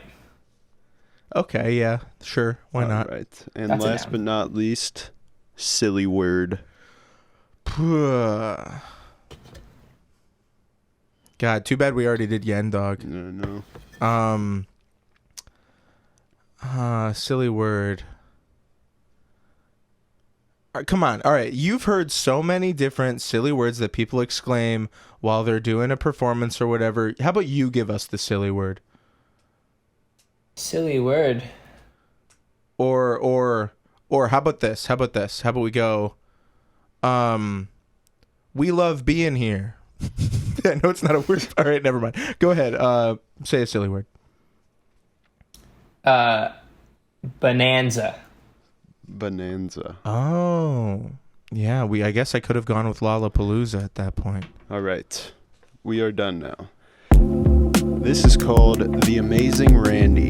Okay, yeah, sure. Why not? All right, and That's a last noun. but not least, silly word. God, too bad we already did Yendawg. No. Silly word. Come on. All right. You've heard so many different silly words that people exclaim while they're doing a performance or whatever. How about you give us the silly word? Silly word. Or how about this? How about we go, we love being here. I know it's not a word. All right, never mind. Go ahead. Say a silly word. Bonanza. Bonanza. Oh, yeah. I guess I could have gone with Lollapalooza at that point. All right, we are done now. This is called The Amazing Randy.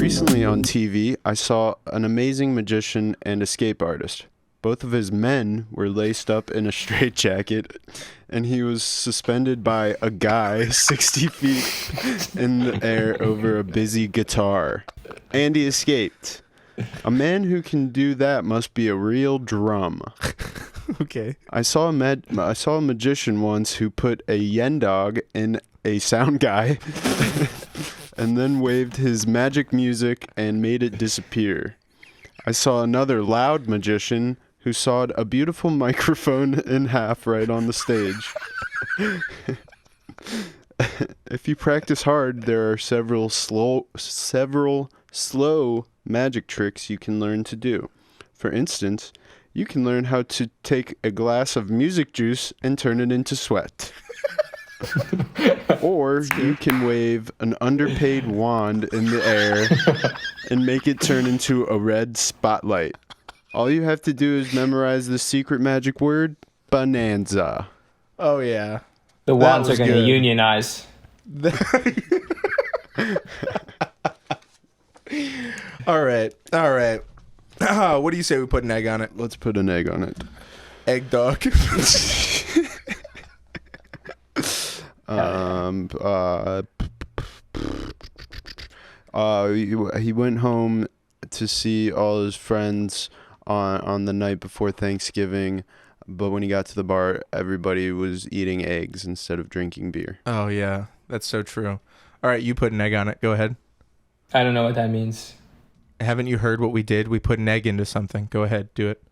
Recently on TV, I saw an amazing magician and escape artist. Both of his men were laced up in a straitjacket, and he was suspended by a guy 60 feet in the air over a busy guitar. And he escaped. A man who can do that must be a real drum. Okay. I saw a magician once who put a Yendawg in a sound guy and then waved his magic music and made it disappear. I saw another loud magician who sawed a beautiful microphone in half right on the stage. If you practice hard, there are several slow magic tricks you can learn to do. For instance, you can learn how to take a glass of music juice and turn it into sweat. Or you can wave an underpaid wand in the air and make it turn into a red spotlight. All you have to do is memorize the secret magic word, bonanza. Oh, yeah. The wands are was going to good. unionize. All right. What do you say we put an egg on it? Let's put an egg on it. Egg dog. He went home to see all his friends on the night before Thanksgiving, but when he got to the bar, everybody was eating eggs instead of drinking beer. Oh, yeah. That's so true. All right, you put an egg on it. Go ahead. I don't know what that means. Haven't you heard what we did? We put an egg into something. Go ahead. Do it.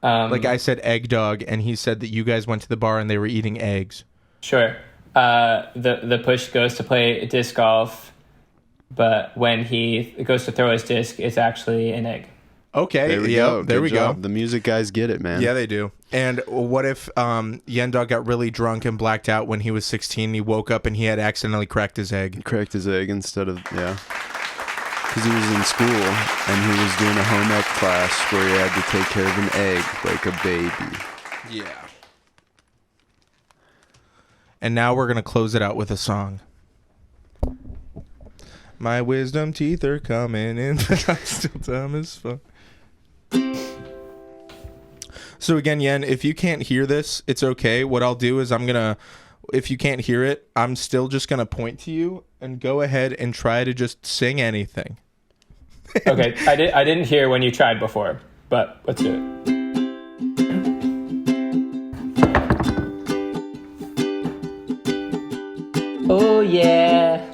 Like I said egg dog, and he said that you guys went to the bar and they were eating eggs. Sure. The push goes to play disc golf, but when he goes to throw his disc, it's actually an egg. Okay. There we yep, go. There Good we job. go. The music guys get it, man. Yeah, they do. And what if Yendawg got really drunk and blacked out when he was 16? And he woke up and he had accidentally cracked his egg. He cracked his egg instead of, yeah. Because he was in school and he was doing a home ec class where he had to take care of an egg like a baby. Yeah. And now we're going to close it out with a song. My wisdom teeth are coming in, but I'm still dumb as fuck. So again, Yen, if you can't hear this, it's okay. What I'll do is if you can't hear it, I'm still just going to point to you and go ahead and try to just sing anything. Okay, I didn't hear when you tried before, but let's do it. Oh yeah.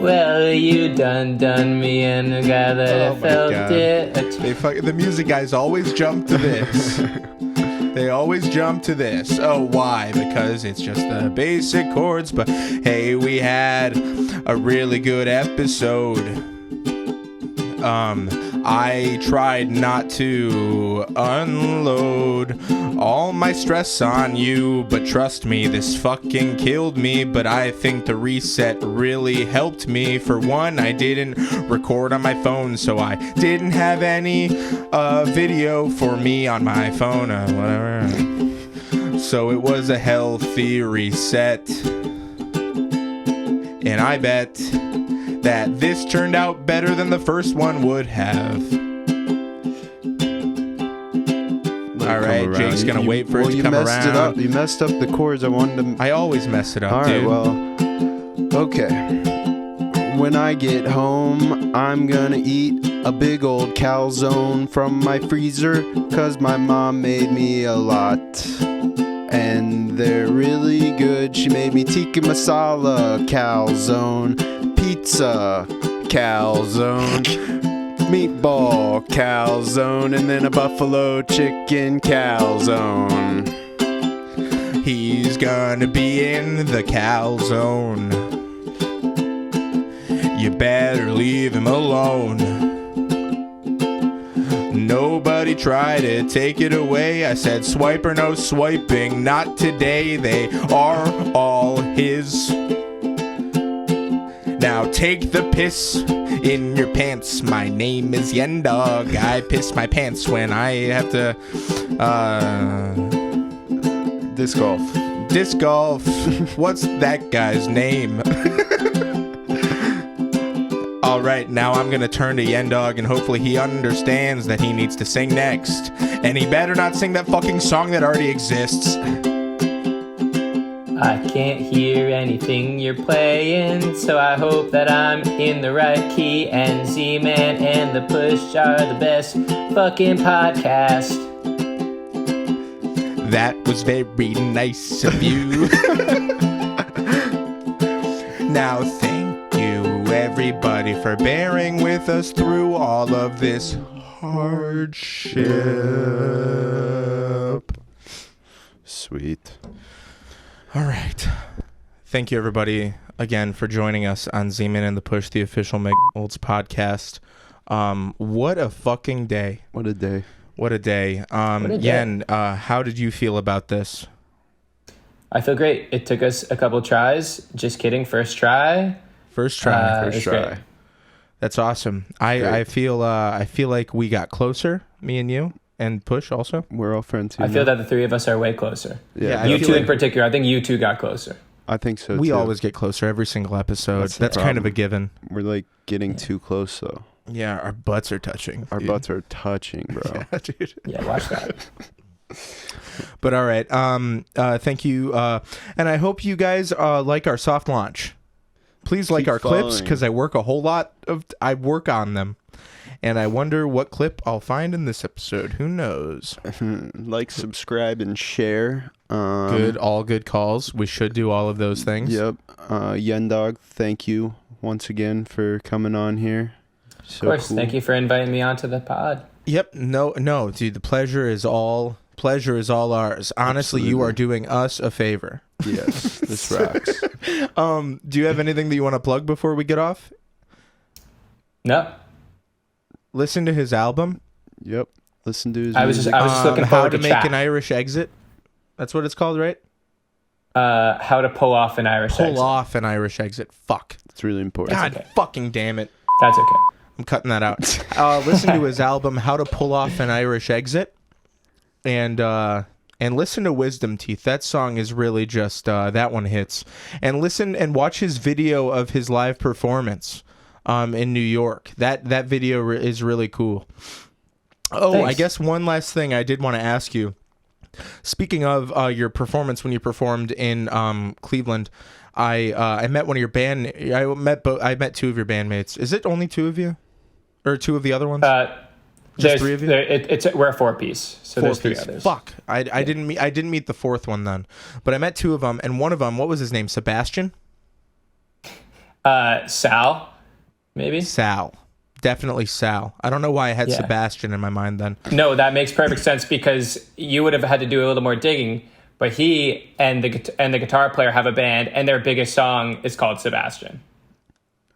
Well, you done me and the guy that Oh my felt God. it. The music guys always jump to this. They always jump to this. Oh, why? Because it's just the basic chords. But hey, we had a really good episode. I tried not to unload all my stress on you, but trust me, this fucking killed me. But I think the reset really helped me. For one, I didn't record on my phone, so I didn't have any video for me on my phone, whatever. So it was a healthy reset. And I bet that this turned out better than the first one would have. All right, Jake's gonna wait for it to come around. It up. You messed up the chords. I wanted to. I always mess it up, All right, dude. well, okay. When I get home, I'm gonna eat a big old calzone from my freezer, 'cause my mom made me a lot. And they're really good. She made me tikka masala calzone, pizza calzone, meatball calzone, and then a buffalo chicken calzone. He's gonna be in the calzone. You better leave him alone. Nobody try to take it away. I said swipe or no swiping, not today. They are all his. Now take the piss in your pants. My name is Yendawg. I piss my pants when I have to Disc golf. disc golf. What's that guy's name? All right, now I'm gonna turn to Yendawg, and hopefully he understands that he needs to sing next. And he better not sing that fucking song that already exists. I can't hear anything you're playing, so I hope that I'm in the right key. And Z-Man and The Push are the best fucking podcast. That was very nice of you. Now thank you everybody for bearing with us through all of this hardship. Sweet. All right. Thank you, everybody, again for joining us on Z-Man and the Push, the official McDonald's podcast. What a fucking day. What a day. What a day. Yen, how did you feel about this? I feel great. It took us a couple tries. Just kidding. First try. First try. It's great. That's awesome. I feel like we got closer, me and you, and Push also. We're all friends here. I feel that the three of us are way closer. Yeah, You I feel two like in particular. I think you two got closer. I think so, we too. always get closer every single episode. That's the kind of a problem. given. We're like getting too close, though. Yeah, our butts are touching. Our dude. butts are touching, bro. Yeah, dude. Yeah, watch that. But all right. Thank you. And I hope you guys like our soft launch. Please like Keep our clips, following. because I work I work on them. And I wonder what clip I'll find in this episode. Who knows? Like, subscribe, and share. All good calls. We should do all of those things. Yep. Yendawg, thank you once again for coming on here. So Of course. cool. Thank you for inviting me onto the pod. Yep. No, dude. The pleasure is all ours. Honestly, you Absolutely. are doing us a favor. Yes, this rocks. Do you have anything that you want to plug before we get off? No. Listen to his album. Yep. Listen to his I was music. just looking How forward to to make chat. an Irish exit. That's what it's called, right? How to pull off an Irish Pull exit. off an Irish exit. Fuck. It's really important. God okay. fucking damn it. That's okay. I'm cutting that out. Listen to his album, How to Pull Off an Irish Exit. And listen to Wisdom Teeth. That song is really just, that one hits. And listen and watch his video of his live performance in New York. That video is really cool. Oh, Thanks. I guess one last thing I did want to ask you. Speaking of your performance when you performed in Cleveland, I met one of your band. I met two of your bandmates. Is it only two of you, or two of the other ones? Just three of you. We're a 4-piece, so there's 3 others. Fuck, I didn't meet the fourth one then, but I met 2 of them, and one of them, what was his name? Sebastian. Sal, maybe. Sal. Definitely Sal. I don't know why I had Sebastian in my mind then. No, that makes perfect sense because you would have had to do a little more digging. But he and the guitar player have a band, and their biggest song is called Sebastian.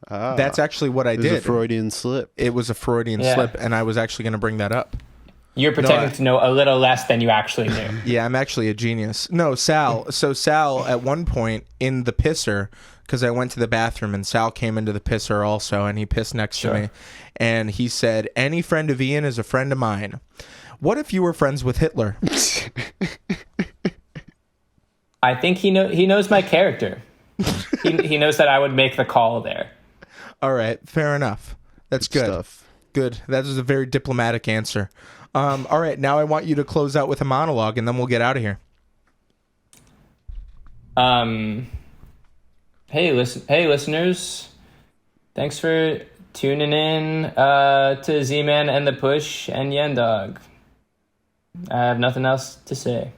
That's actually what I did. It was a Freudian slip. It was a Freudian slip, and I was actually going to bring that up. You're pretending to know a little less than you actually knew. Yeah, I'm actually a genius. No, Sal. So Sal, at one point in the pisser, because I went to the bathroom and Sal came into the pisser also, and he pissed next to me. And he said, "Any friend of Ian is a friend of mine. What if you were friends with Hitler?" I think he knows my character. he knows that I would make the call there. All right, fair enough. That's good. Stuff. Good. That was a very diplomatic answer. All right, now I want you to close out with a monologue, and then we'll get out of here. Hey, listeners. Thanks for tuning in to Z-Man and the Push and Yendawg. I have nothing else to say.